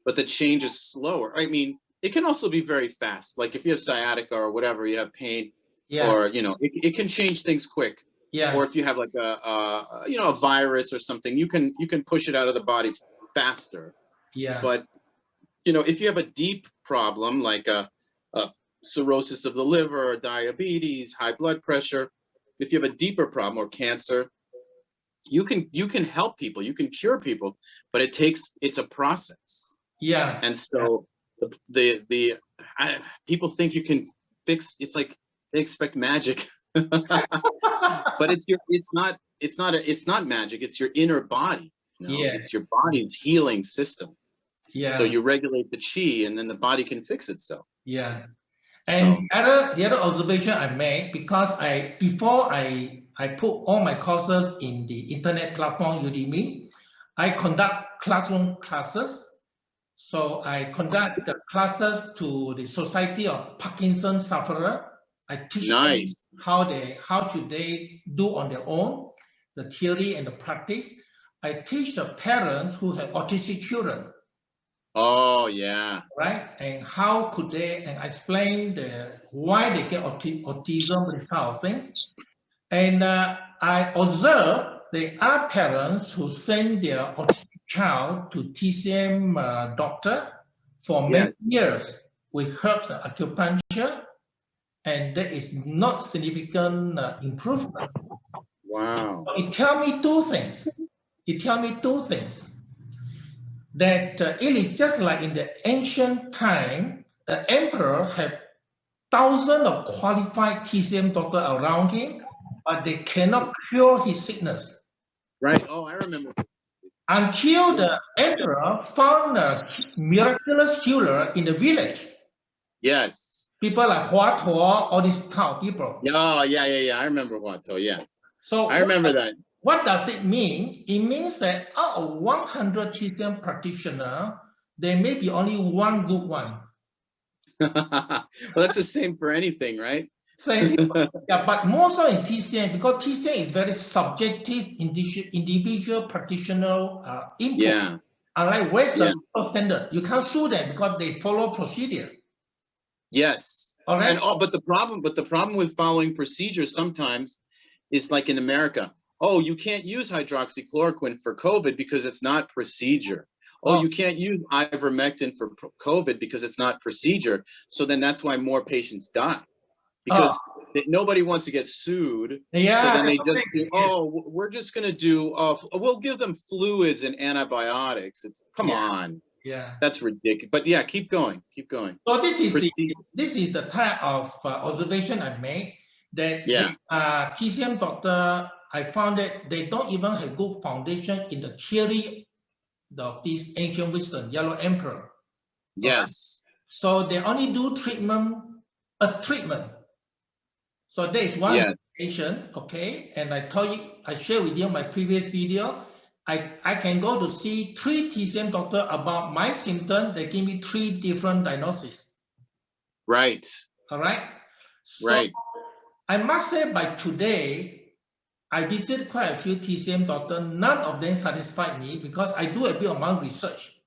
but the change is slower. I mean, it can also be very fast. Like if you have sciatica or whatever, you have pain, or you know, it can change things quick. Or if you have like a virus or something, you can push it out of the body faster. But you know, if you have a deep problem like a cirrhosis of the liver, or diabetes, high blood pressure, if you have a deeper problem or cancer, you can help people, you can cure people, but it's a process. And so people think you can fix. It's like they expect magic. But it's not magic. It's your inner body. You know? It's your body's healing system. So you regulate the chi, and then the body can fix itself. And the other observation I made, because before I put all my courses in the internet platform Udemy, I conduct classroom classes. So I conduct the classes to the Society of Parkinson Sufferer. I teach them how should they do on their own, the theory and the practice. I teach the parents who have autistic children. Right? And how could they, and I explain why they get autism, this kind of thing. And I observe there are parents who send their autistic child to TCM doctor for many years with herbs and acupuncture, and there is not significant improvement. Wow. So it tells me two things. That it is just like in the ancient time, the emperor had thousands of qualified TCM doctors around him, but they cannot cure his sickness. Right. Oh, I remember. Until the emperor found a miraculous healer in the village. People like Hua Tuo, all these type of people. I remember Hua Tuo, So I remember that. What does it mean? It means that out of 100 TCM practitioners, there may be only one good one. Well, that's the same for anything, right? Same, but more so in TCM, because TCM is very subjective, individual practitioner input. Unlike Western standard, you can't sue them because they follow procedure. All right. But the problem with following procedures sometimes is like in America. Oh, you can't use hydroxychloroquine for COVID because it's not procedure. Oh, you can't use ivermectin for COVID because it's not procedure. So then that's why more patients die, because nobody wants to get sued. So then they just do, we're just going to do, we'll give them fluids and antibiotics. Come on. That's ridiculous. But keep going. So this is the type of observation I made, that TCM doctor, I found that they don't even have good foundation in the theory of this ancient wisdom, Yellow Emperor. So they only do treatment as treatment. So there is one patient, okay, and I shared with you my previous video. I can go to see 3 TCM doctors about my symptom. They give me 3 different diagnoses. All right. So I must say by today, I visited quite a few TCM doctors. None of them satisfied me because I do a bit of my research.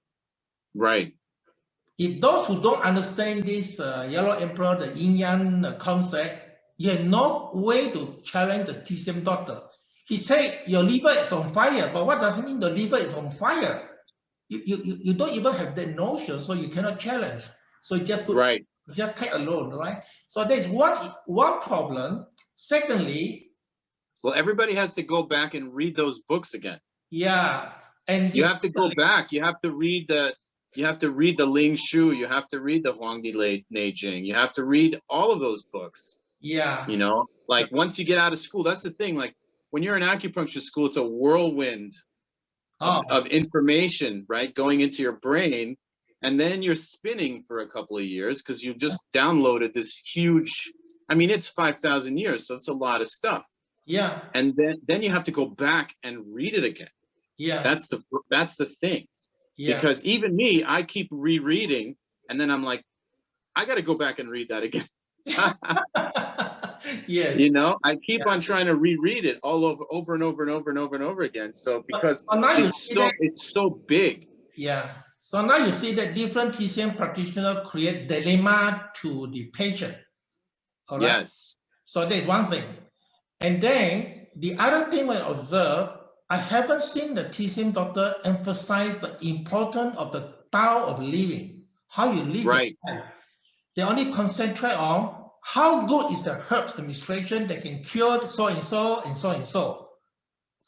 If those who don't understand this Yellow Emperor, the yin-yang concept, you have no way to challenge the TCM doctor. He said, your liver is on fire, but what does it mean the liver is on fire? You don't even have that notion, so you cannot challenge. So just take alone, right? So there's one problem. Secondly, well, everybody has to go back and read those books again. And you have to go back. You have to read the Ling Shu. You have to read the Huangdi Neijing. You have to read all of those books. Yeah. You know, like once you get out of school, that's the thing. Like when you're in acupuncture school, it's a whirlwind of information, right, going into your brain, and then you're spinning for a couple of years because you just downloaded this huge. I mean, it's 5,000 years, so it's a lot of stuff. Yeah. And then you have to go back and read it again. Yeah. That's the thing. Yeah. Because even me, I keep rereading, and then I'm like, I got to go back and read that again. Yes. You know, I keep on trying to reread it all over and over and over and over and over again. So because it's so big. Yeah. So now you see that different TCM practitioners create dilemma to the patient. All right. Yes. So there's one thing. And then the other thing I observe, I haven't seen the TCM doctor emphasize the importance of the style of living, how you live. Right. They only concentrate on how good is the herbs administration that can cure so and so and so and so.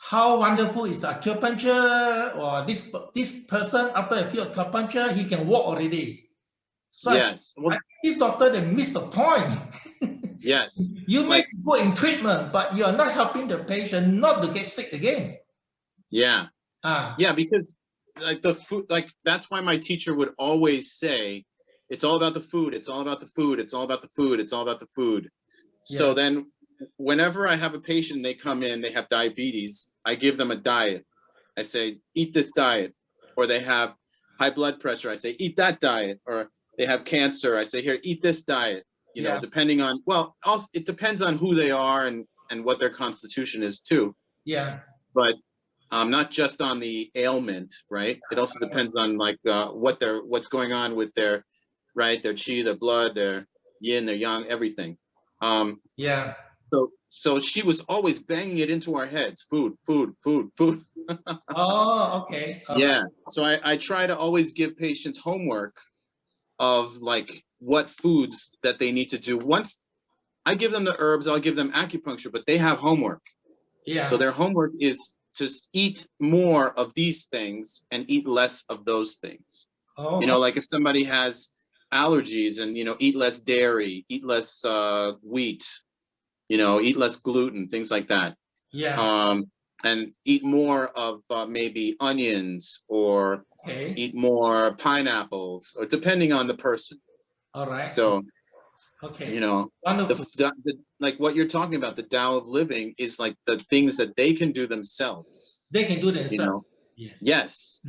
How wonderful is acupuncture, or this person after a few acupuncture he can walk already. So yes. I think this doctor, they missed the point. Yes. You may go in treatment, but you are not helping the patient not to get sick again. Yeah. Yeah, because like the food, like that's why my teacher would always say, it's all about the food, it's all about the food, it's all about the food, it's all about the food. So then whenever I have a patient, they come in, they have diabetes, I give them a diet. I say, eat this diet. Or they have high blood pressure, I say, eat that diet. Or they have cancer, I say, here, eat this diet. You know, depending on, well, also it depends on who they are and what their constitution is too. Yeah. But not just on the ailment, right? It also depends on like what's going on with their, right, their chi, their blood, their yin, their yang, everything. Yeah. So she was always banging it into our heads, food, food, food, food. Oh, okay. Yeah. So I try to always give patients homework of like what foods that they need to do. Once I give them the herbs, I'll give them acupuncture, but they have homework. Yeah. So their homework is to eat more of these things and eat less of those things. Oh. You know, like if somebody has allergies and, you know, eat less dairy, eat less wheat, you know, eat less gluten, things like that. Yeah. And eat more of maybe onions, or eat more pineapples, or depending on the person. All right. So, you know, like what you're talking about, the Tao of living is like the things that they can do themselves. They can do themselves. You know? Yes.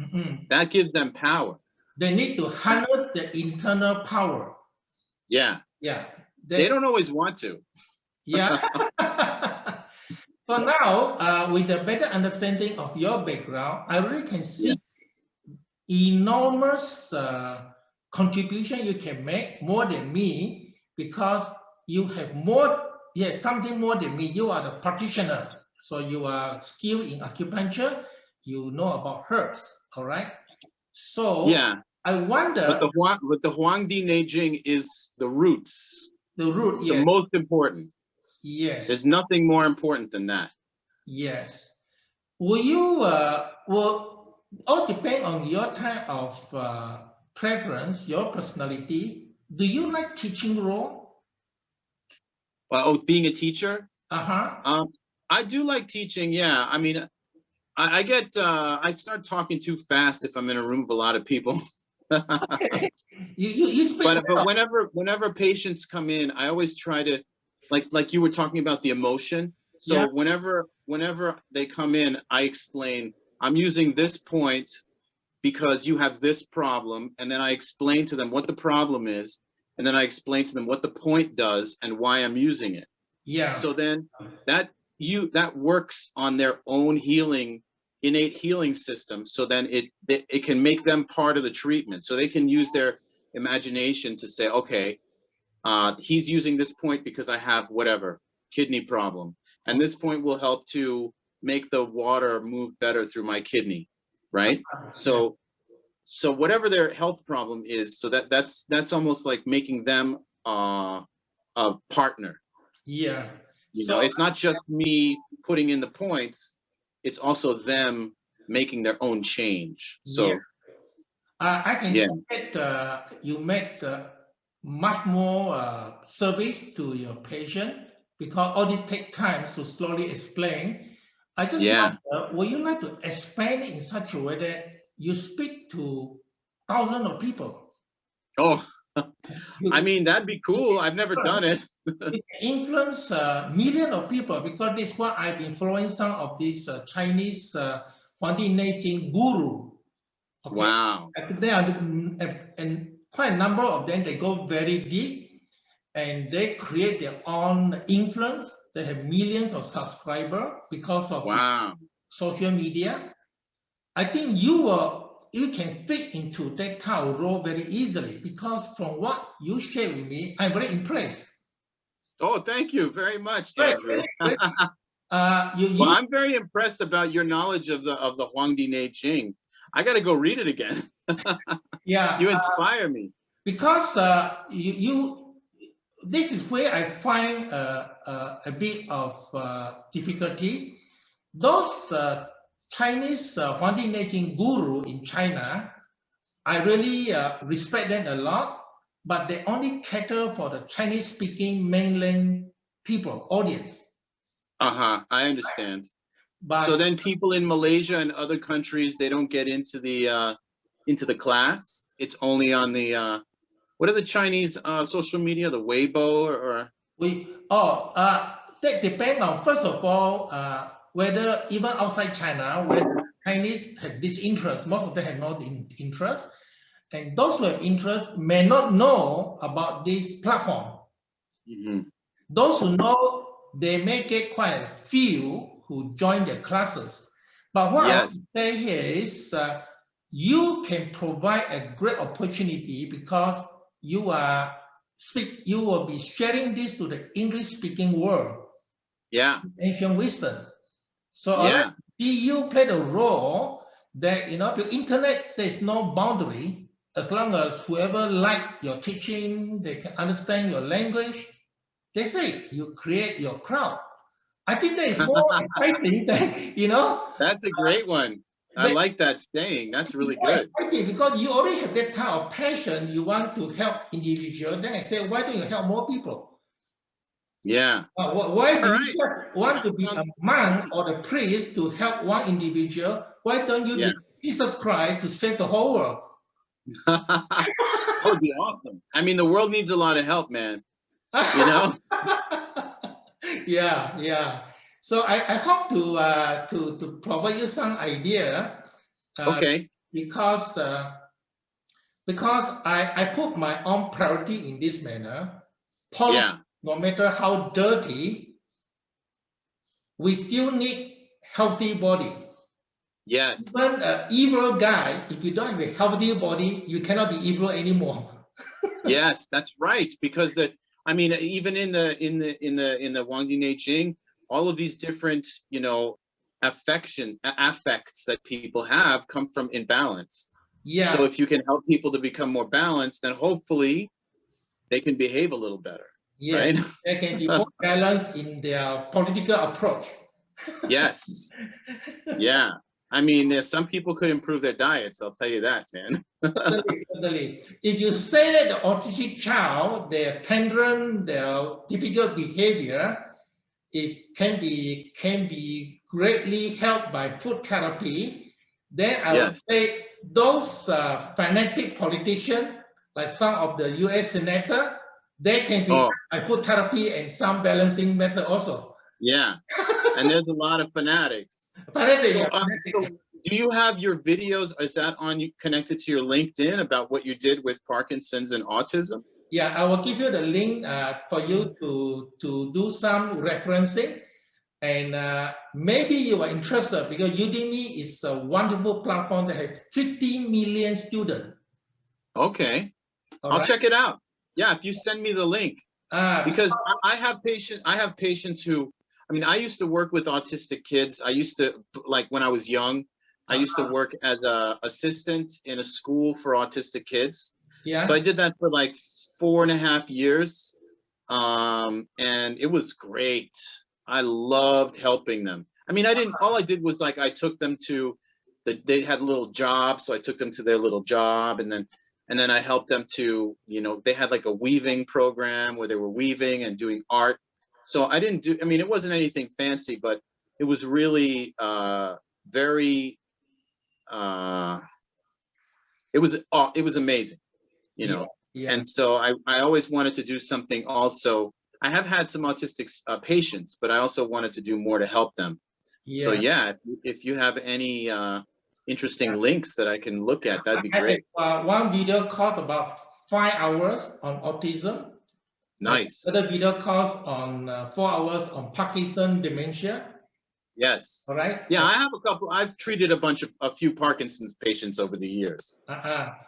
That gives them power. They need to harness the internal power. Yeah. Yeah. They don't always want to. Yeah. So now, with a better understanding of your background, I really can see enormous contribution you can make, more than me, because you have more, something more than me. You are the practitioner, so you are skilled in acupuncture. You know about herbs, all right? So I wonder. But the Huangdi Neijing is the roots. The root, it's the most important. Yes. There's nothing more important than that. Yes. Will you, will all depend on your type of preference, your personality. Do you like teaching role? Being a teacher? Uh-huh. I do like teaching, yeah. I mean, I get, I start talking too fast if I'm in a room with a lot of people. Okay. You speak but whenever patients come in, I always try to, like you were talking about the emotion. So whenever they come in, I explain, I'm using this point because you have this problem, and then I explain to them what the problem is, and then I explain to them what the point does and why I'm using it. Yeah. So then that works on their own innate healing system. So then it can make them part of the treatment. So they can use their imagination to say, okay, he's using this point because I have whatever kidney problem, and this point will help to make the water move better through my kidney, right? So whatever their health problem is, so that's almost like making them a partner. Yeah. You know, it's not just me putting in the points, it's also them making their own change. So Yeah. I can yeah. see that you make much more service to your patient because all this take time to slowly explain. I just Yeah. wonder, would you like to expand it in such a way that you speak to thousands of people? Oh, You, I mean, that'd be cool. I've never done it. you can influence millions of people because this is what I've been following some of these Chinese Huangdi Neijing guru. Okay. Wow. They are, and quite a number of them, they go very deep and they create their own influence. They have millions of subscribers because of the Wow. social media. I think you can fit into that kind of role very easily because from what you share with me, I'm very impressed. Oh, thank you very much, Great, Andrew. great, great. Well, I'm very impressed about your knowledge of the Huangdi Neijing. I got to go read it again. Yeah, You inspire me. because this is where I find a bit of difficulty. Those Chinese Huangdi Neijing guru in China, I really respect them a lot, but they only cater for the Chinese-speaking mainland people, audience. Uh-huh. I understand. But So then people in Malaysia and other countries, they don't get into the class. It's only on the what are the Chinese social media, the Weibo or that depends on, first of all, whether even outside China, whether Chinese have this interest, most of them have no interest, and those who have interest may not know about this platform. Mhm. Those who know, they may get quite a few who join their classes. But what I want Yes. to say here is you can provide a great opportunity because you will be sharing this to the English-speaking world, Yeah. ancient wisdom. So I like Yeah. to see you play the role that, the internet, there's no boundary. As long as whoever like your teaching, they can understand your language, they say you create your crowd. I think that is more exciting than, That's a great one. I that like that saying. That's really more good. exciting because you already have that kind of passion. You want to help individuals. Then I say, why don't you help more people? Yeah. Why do All you right. just want to be a Sounds monk or the priest to help one individual? Why don't you yeah. be Jesus Christ to save the whole world? That would be awesome. I mean, the world needs a lot of help, man. You know? Yeah. So I hope to provide you some idea Okay. because I put my own priority in this manner. Yeah. No matter how dirty, we still need healthy body. Yes. Even an evil guy, if you don't have a healthy body, you cannot be evil anymore. Yes, that's right. Because I mean, even in the Huangdi Neijing, all of these different, affects that people have come from imbalance. Yeah. So if you can help people to become more balanced, then hopefully they can behave a little better. Yes, Right? they can be more balanced in their political approach. Yes. Yeah. I mean, some people could improve their diets. I'll tell you that, man. Certainly. If you say that the autistic child, their tantrum, their typical behavior, it can be greatly helped by food therapy, then I would Yes. say those fanatic politicians, like some of the US senator, they can be Oh, by food therapy and some balancing method also. yeah. And there's a lot of fanatics. Fanatic, So, yeah, so fanatic. do you have your videos? Is that connected to your LinkedIn about what you did with Parkinson's and autism? Yeah, I will give you the link for you to do some referencing. And maybe you are interested because Udemy is a wonderful platform that has 50 million students. Okay. All I'll right. check it out. Yeah, if you send me the link. Because Because I have patients who, I mean, I used to work with autistic kids. I used to, like when I was young, I used to work as an assistant in a school for autistic kids. yeah, So I did that for like 4.5 years. And it was great. I loved helping them. I mean, all I did was like, I took them to they had a little job, so I took them to their little job, and then I helped them to, they had like a weaving program where they were weaving and doing art. So I didn't do, I mean, it wasn't anything fancy, but it was really very, it was amazing, Yeah. And so I always wanted to do something also. I have had some autistic patients, but I also wanted to do more to help them. Yeah. So yeah, if you have any interesting links that I can look at, that'd be great. One video course about 5 hours on autism. Nice. Another video course on 4 hours on Parkinson dementia. Yes. All right. Yeah, I have a couple. I've treated a few Parkinson's patients over the years.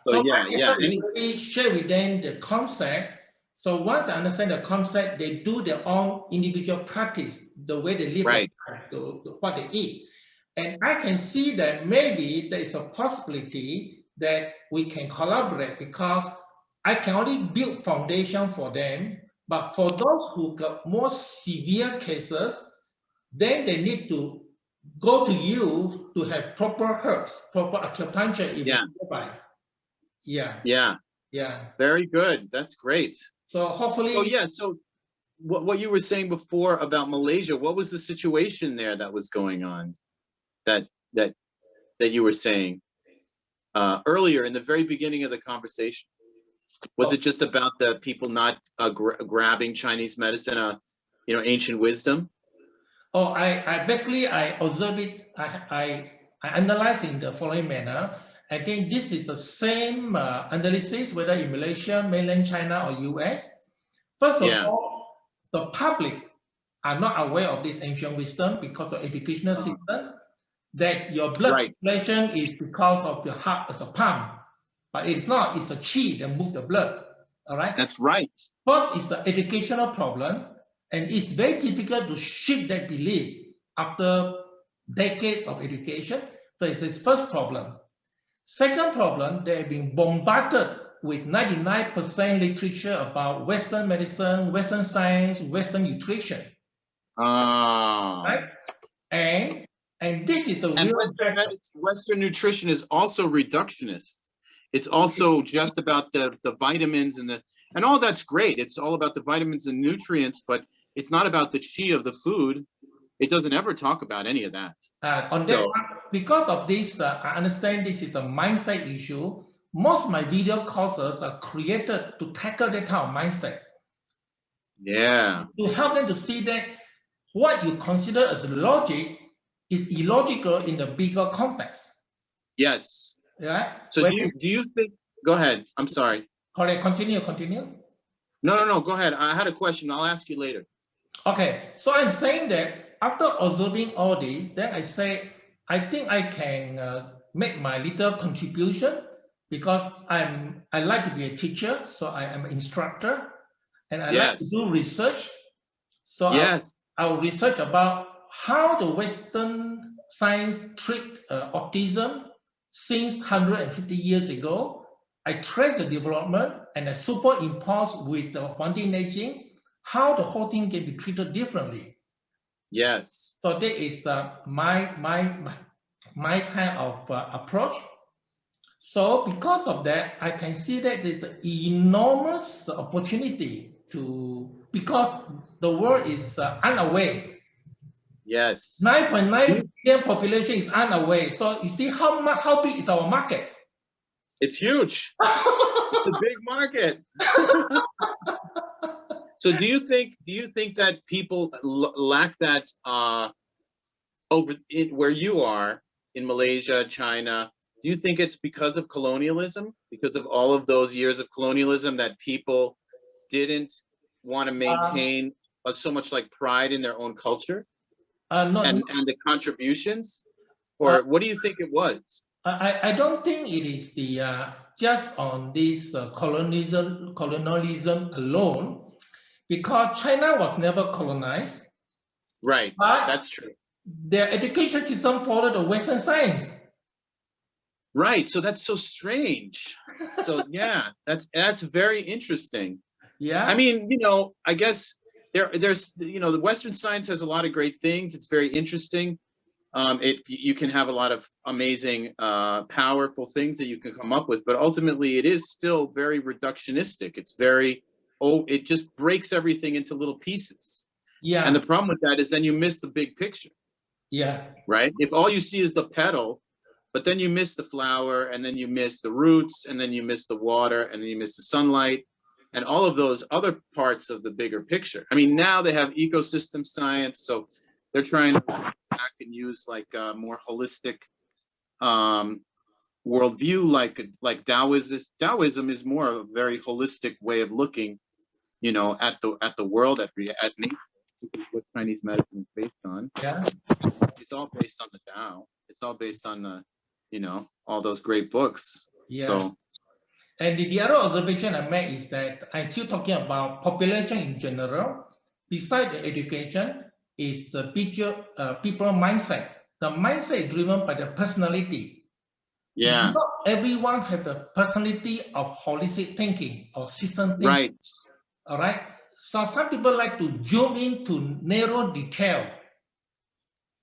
So yeah. Really share with them the concept. So once they understand the concept, they do their own individual practice, the way they live, right. What they eat. And I can see that maybe there is a possibility that we can collaborate, because I can only build foundation for them. But for those who got more severe cases, then they need to go to you to have proper herbs, proper acupuncture if nearby. Yeah. Very good. That's great. So hopefully. So what you were saying before about Malaysia, what was the situation there that was going on? That you were saying earlier in the very beginning of the conversation. Was it just about the people not grabbing Chinese medicine, ancient wisdom? Oh, I basically observe it. I analyze in the following manner. I think this is the same analysis whether in Malaysia, mainland China, or US. First of all, the public are not aware of this ancient wisdom because of educational system. That your blood circulation is because of your heart as a pump, but it's not. It's a chi that moves the blood. All right. That's right. First is the educational problem. And it's very difficult to shift that belief after decades of education. So it's his first problem. Second problem, they have been bombarded with 99% literature about Western medicine, Western science, Western nutrition. Right? And this is the real Western nutrition is also reductionist. It's also just about the vitamins and all that's great. It's all about the vitamins and nutrients, but it's not about the chi of the food. It doesn't ever talk about any of that. Because of this, I understand this is a mindset issue. Most of my video courses are created to tackle that kind of mindset. Yeah. To help them to see that what you consider as logic is illogical in the bigger context. Yes. Right? So do you think? Go ahead. I'm sorry. Correct. Continue. No. Go ahead. I had a question. I'll ask you later. Okay. So I'm saying that after observing all this, then I say I think I can make my little contribution, because I like to be a teacher, so I am an instructor, and I like to do research. So I will research about how the Western science treat autism since 150 years ago. I trace the development and I superimpose with the黄帝内经how the whole thing can be treated differently. Yes. So that is my kind of approach. So because of that, I can see that there's an enormous opportunity because the world is unaware. Yes. 9.9 billion population is unaware. So you see how big is our market? It's huge. It's a big market. So do you think that people lack that where you are in Malaysia, China? Do you think it's because of colonialism, because of all of those years of colonialism, that people didn't want to maintain so much like pride in their own culture and the contributions? Or what do you think it was? I don't think it is the just on this colonialism alone, because China was never colonized. Right, that's true. Their education system followed the Western science. Right, so that's so strange. So yeah, that's very interesting. Yeah. I mean, I guess there's the Western science has a lot of great things. It's very interesting, you can have a lot of amazing, powerful things that you can come up with, but ultimately it is still very reductionistic. It's very, it just breaks everything into little pieces. Yeah. And the problem with that is then you miss the big picture. Yeah. Right? If all you see is the petal, but then you miss the flower, and then you miss the roots, and then you miss the water, and then you miss the sunlight, and all of those other parts of the bigger picture. I mean, now they have ecosystem science, so they're trying to back and use like a more holistic worldview, like Taoism. Taoism is more of a very holistic way of looking, you know, at the world, at nature, which is what Chinese medicine is based on. Yeah. It's all based on the Tao. It's all based on the, you know, all those great books. Yeah. So. And the other observation I made is that I'm still talking about population in general. Besides the education, is the people mindset. The mindset is driven by the personality. Yeah. Not everyone has the personality of holistic thinking or system thinking. Right. All right. So some people like to zoom into narrow detail.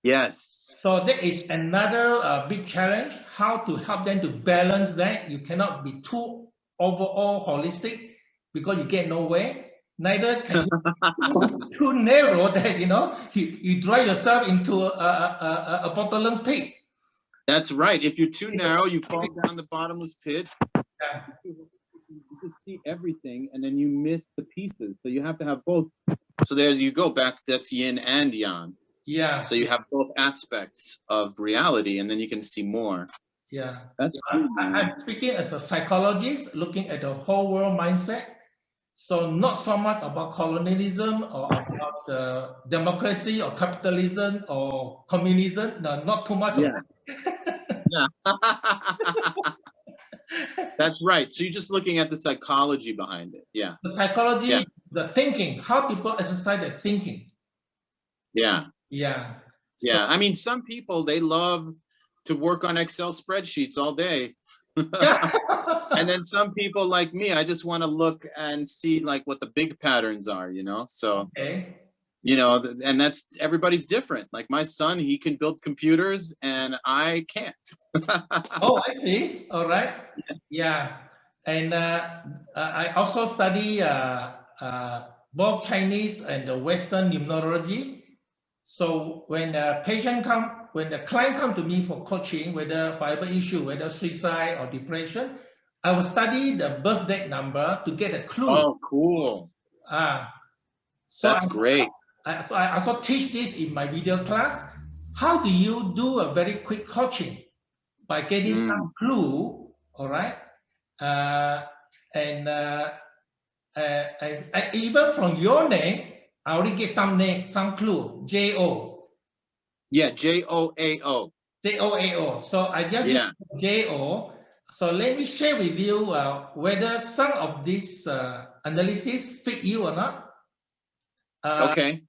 Yes. So that is another big challenge, how to help them to balance that. You cannot be too overall holistic because you get nowhere. Neither can you be too narrow that, you know, you drive yourself into a bottomless pit. That's right. If you're too narrow, you fall down the bottomless pit. Yeah. You just see everything, and then you miss the pieces. So you have to have both. So there you go back. That's yin and yang. Yeah. So you have both aspects of reality, and then you can see more. Yeah. That's I'm speaking as a psychologist, looking at the whole world mindset. So not so much about colonialism or about democracy or capitalism or communism. No, not too much. Yeah. Yeah. That's right. So you're just looking at the psychology behind it. Yeah. The psychology, yeah. The thinking, how people exercise their thinking. Yeah. Yeah. Yeah. I mean, some people, they love to work on Excel spreadsheets all day. And then some people like me, I just want to look and see like what the big patterns are, you know? So, okay. You know, and that's, everybody's different. Like my son, he can build computers and I can't. Oh, I see. All right. Yeah. And I also study both Chinese and the Western numerology. So when the client come to me for coaching, whether for whatever issue, whether suicide or depression, I will study the birth date number to get a clue. Oh, cool. So that's great. So I also teach this in my video class. How do you do a very quick coaching? By getting some clue, all right? And even from your name, I already get some clue, J-O. Yeah, J-O-A-O. J-O-A-O. So I just use J-O. So let me share with you whether some of this analysis fit you or not. Okay.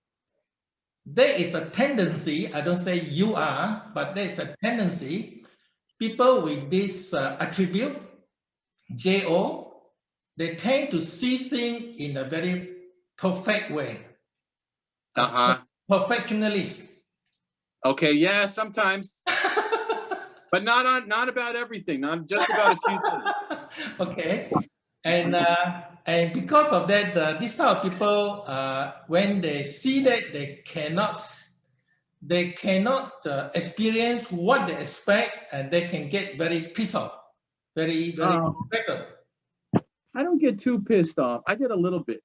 There is a tendency, I don't say you are, but there is a tendency, people with this attribute, J-O, they tend to see things in a very perfect way. Perfectionist. Okay, yeah, sometimes. But not about everything, not just about a few things. Okay. And because of that, these type of people, when they see that, they cannot experience what they expect, and they can get very pissed off, very frustrated. I don't get too pissed off. I get a little bit.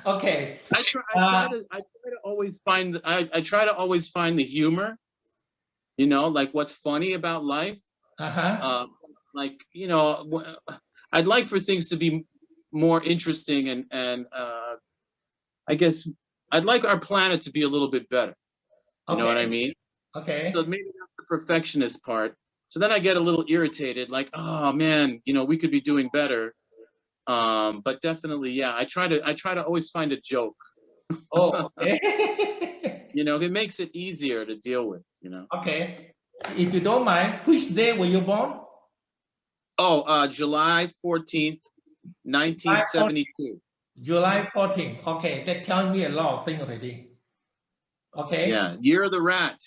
Okay. I try to always find the humor. You know, like what's funny about life. Like, you know, I'd like for things to be more interesting, and I guess I'd like our planet to be a little bit better. You know what I mean? Okay. So maybe that's the perfectionist part. So then I get a little irritated, like, oh man, you know, we could be doing better. But definitely, yeah, I try to always find a joke. Oh, okay. You know, it makes it easier to deal with, you know. Okay. If you don't mind, which day were you born? Oh, July 14th, 1972. July 14th. Okay, that tells me a lot of things already. Okay. Yeah, Year of the Rat.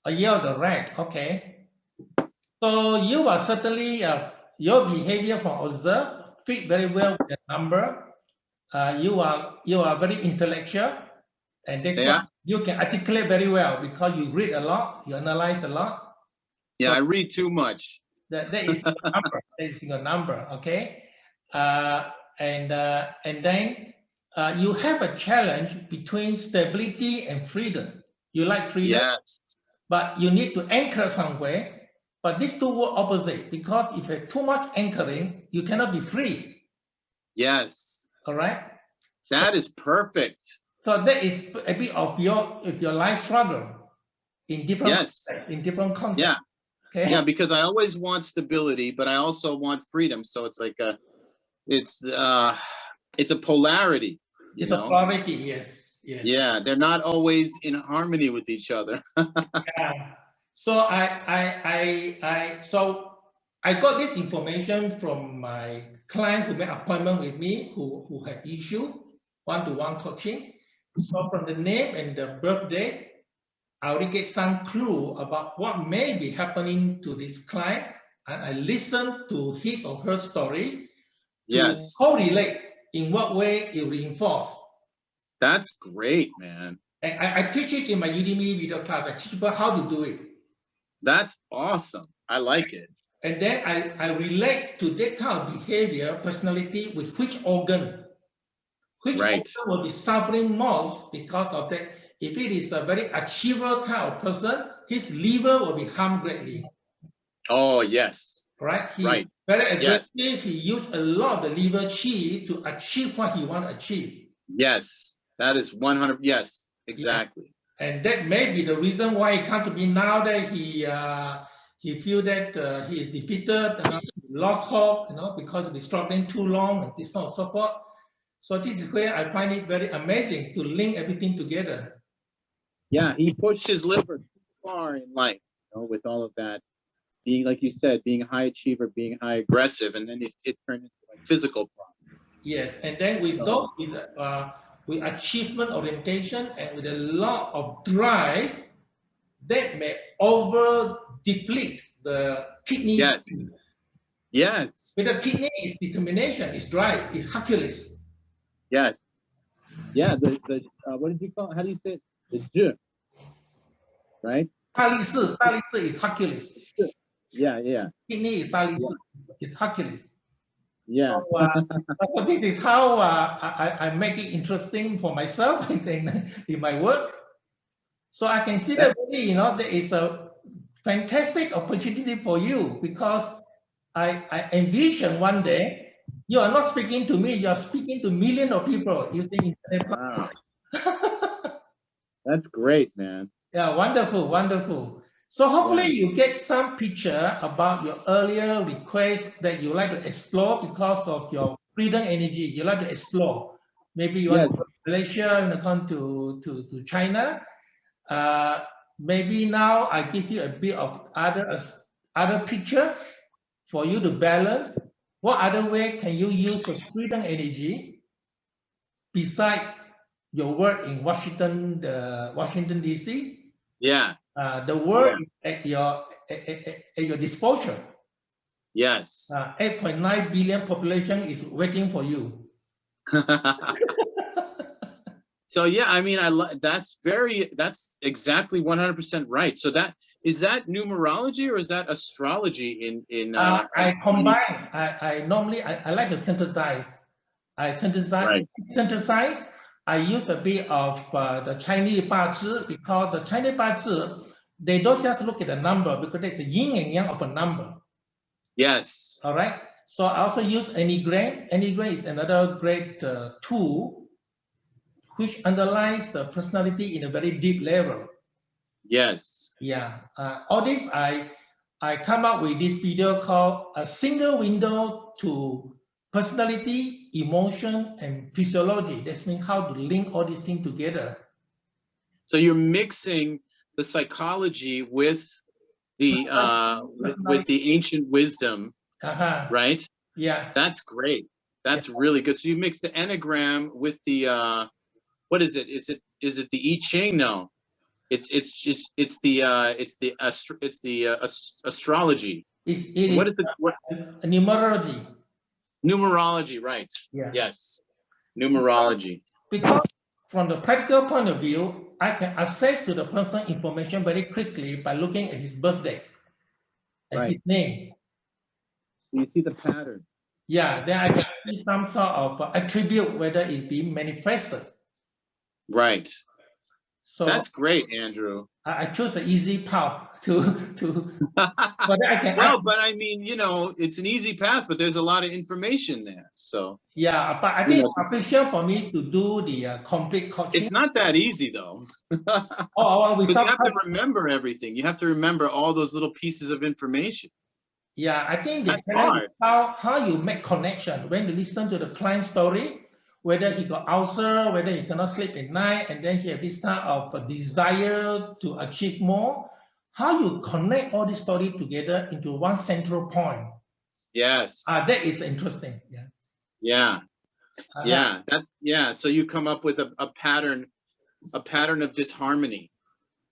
A year of the rat. Okay. So you are certainly your behavior from observe fit very well with the number. You are very intellectual, and that's why you can articulate very well because you read a lot, you analyze a lot. Yeah, so I read too much. That is your number. That is your number. Okay. And then you have a challenge between stability and freedom. You like freedom, Yes. but you need to anchor somewhere. But these two were opposite because if you have too much anchoring, you cannot be free. Yes. All right. That is perfect. So that is a bit of your life struggle in different contexts. Yeah. Okay. Yeah, because I always want stability, but I also want freedom. So it's like it's a polarity. It's a polarity, yes. Yeah, they're not always in harmony with each other. Yeah. So I got this information from my client who made an appointment with me who had issue one-to-one coaching. So from the name and the birthday, I already get some clue about what may be happening to this client, and I listen to his or her story to correlate in what way it reinforces. That's great, man. And I teach it in my Udemy video class. I teach people how to do it. That's awesome. I like it. And then I relate to that kind of behavior, personality, with which organ. Which organ will be suffering most because of that. If it is a very achiever kind of person, his liver will be harmed greatly. Oh, yes. Right? He very aggressive. Yes. He used a lot of the liver chi to achieve what he wants to achieve. Yes. That is 100. Yes, exactly. Yeah. And that may be the reason why he come to me now that he feel that he is defeated, he lost hope, because of the struggling too long and this on and so forth. So this is where I find it very amazing to link everything together. Yeah, he pushed his liver too far in life, with all of that. Being, like you said, being a high achiever, being high aggressive, and then it turned into like physical problems. Yes, and then with achievement orientation and with a lot of drive, that may over deplete the kidney. Yes. Yes. With the kidney is determination, is drive, is Hercules. Yes. Yeah. The what did you call it? How do you say it? The zhi. Right? 大力士 is Hercules. Yeah. Kidney is 大力士 is Hercules. Yeah. So this is how I make it interesting for myself in my work. So I can see that really, there is a fantastic opportunity for you because I envision one day you are not speaking to me, you are speaking to millions of people using internet. Wow. That's great, man. Yeah, wonderful. So hopefully you get some picture about your earlier request that you like to explore because of your freedom energy. You like to explore. Maybe you want to go to Malaysia, you want to come to China. Maybe now I give you a bit of other picture for you to balance. What other way can you use your freedom energy beside your work in Washington DC? Yeah. The work is at your disposal. Yes. 8.9 billion population is waiting for you. So yeah, I mean, that's exactly 100% right. So is that numerology or is that astrology in I combine. I normally like to synthesize. Synthesize. I use a bit of the Chinese Bazi because the Chinese Bazi, they don't just look at the number because it's a yin and yang of a number. Yes. All right. So I also use Enneagram. Enneagram is another great tool which underlies the personality in a very deep level. Yes. Yeah. All this I come up with this video called A Single Window to Personality, Emotion, and Physiology. That means how to link all these things together. So you're mixing the psychology with the ancient wisdom, right? Yeah. That's great. That's really good. So you mix the Enneagram with the what is it? Is it the I Ching? No, it's the astrology. What is what? Numerology. Numerology, right? Yeah. Yes, numerology. Because from the practical point of view, I can access to the personal information very quickly by looking at his birthday and his name. You see the pattern. Yeah, then I can see some sort of attribute whether it's being manifested. Right. So that's great, Andrew. I chose the easy path to but I can well, but I mean, you know, it's an easy path, but there's a lot of information there. So yeah, but I think it's official for me to do the complete coaching. It's not that easy though. Oh, because you have to remember everything. You have to remember all those little pieces of information. Yeah, I think the hard. How you make connection when you listen to the client story, whether he got ulcer, whether he cannot sleep at night, and then he have this type of desire to achieve more. How you connect all this story together into one central point? Yes. That is interesting. Yeah. Yeah. Yeah. So you come up with a pattern of disharmony.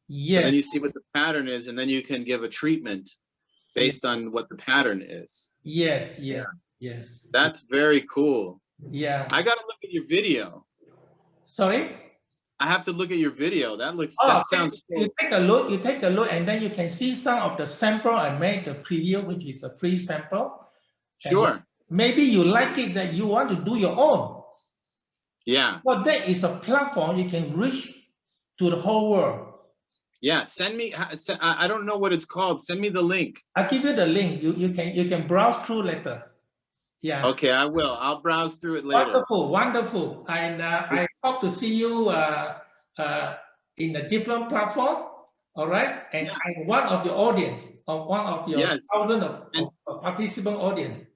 Yes. So then you see what the pattern is, and then you can give a treatment based on what the pattern is. Yes. That's very cool. Yeah. I gotta look at your video. Sorry? I have to look at your video. That sounds cool. You take a look, and then you can see some of the sample I made, the preview, which is a free sample. Sure. Maybe you like it that you want to do your own. Yeah. Well, that is a platform you can reach to the whole world. Yeah, send me. I don't know what it's called. Send me the link. I'll give you the link. You can browse through later. Yeah. Okay, I will. I'll browse through it later. Wonderful. And I hope to see you in a different platform. All right. And I'm one of your audience, or one of your thousands of participant audience.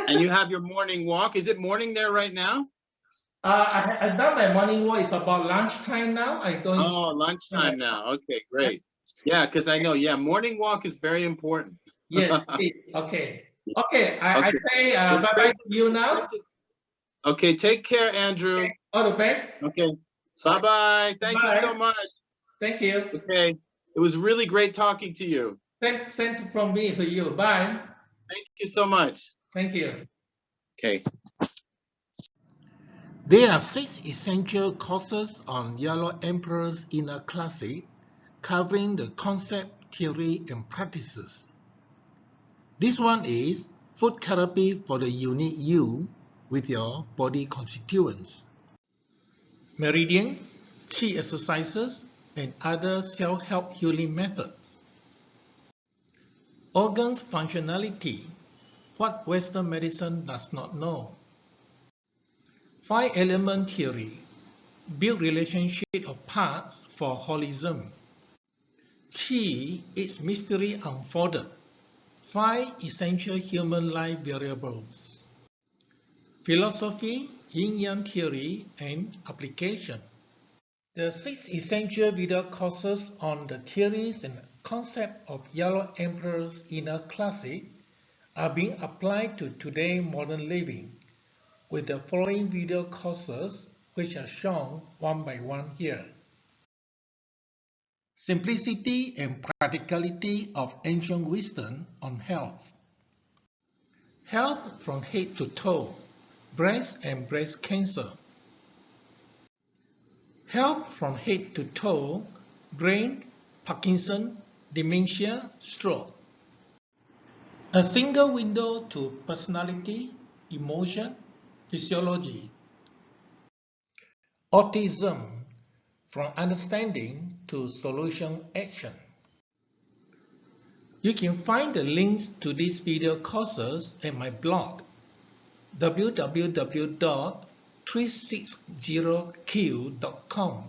And you have your morning walk. Is it morning there right now? I've done my morning walk. It's about lunchtime now. Lunchtime now. Okay, great. Yeah, because I know. Yeah, morning walk is very important. Yes. Okay. I say bye-bye to you now. Okay, take care, Andrew. Okay. All the best. Okay. Bye-bye. Thank you so much. Thank you. Okay. It was really great talking to you. Sent from me to you. Bye. Thank you so much. Thank you. Okay. There are 6 essential courses on Yellow Emperor's Inner Classic, covering the concept, theory, and practices. This one is Food Therapy for the Unique You with your Body Constituents, Meridians, Qi exercises, and other self-help healing methods. Organs Functionality, what Western medicine does not know. 5-element theory, build relationship of parts for Holism. Qi, its mystery unfolded. 5 essential human life variables. Philosophy, yin-yang theory, and application. The 6 essential video courses on the theories and concept of Yellow Emperor's Inner Classic are being applied to today's modern living, with the following video courses, which are shown one by one here. Simplicity and Practicality of Ancient Wisdom on Health. Health from head to toe, breast and breast cancer. Health from head to toe, brain, Parkinson, dementia, stroke. A single window to personality, emotion, physiology. Autism, from understanding to solution action. You can find the links to these video courses at my blog www.360q.com.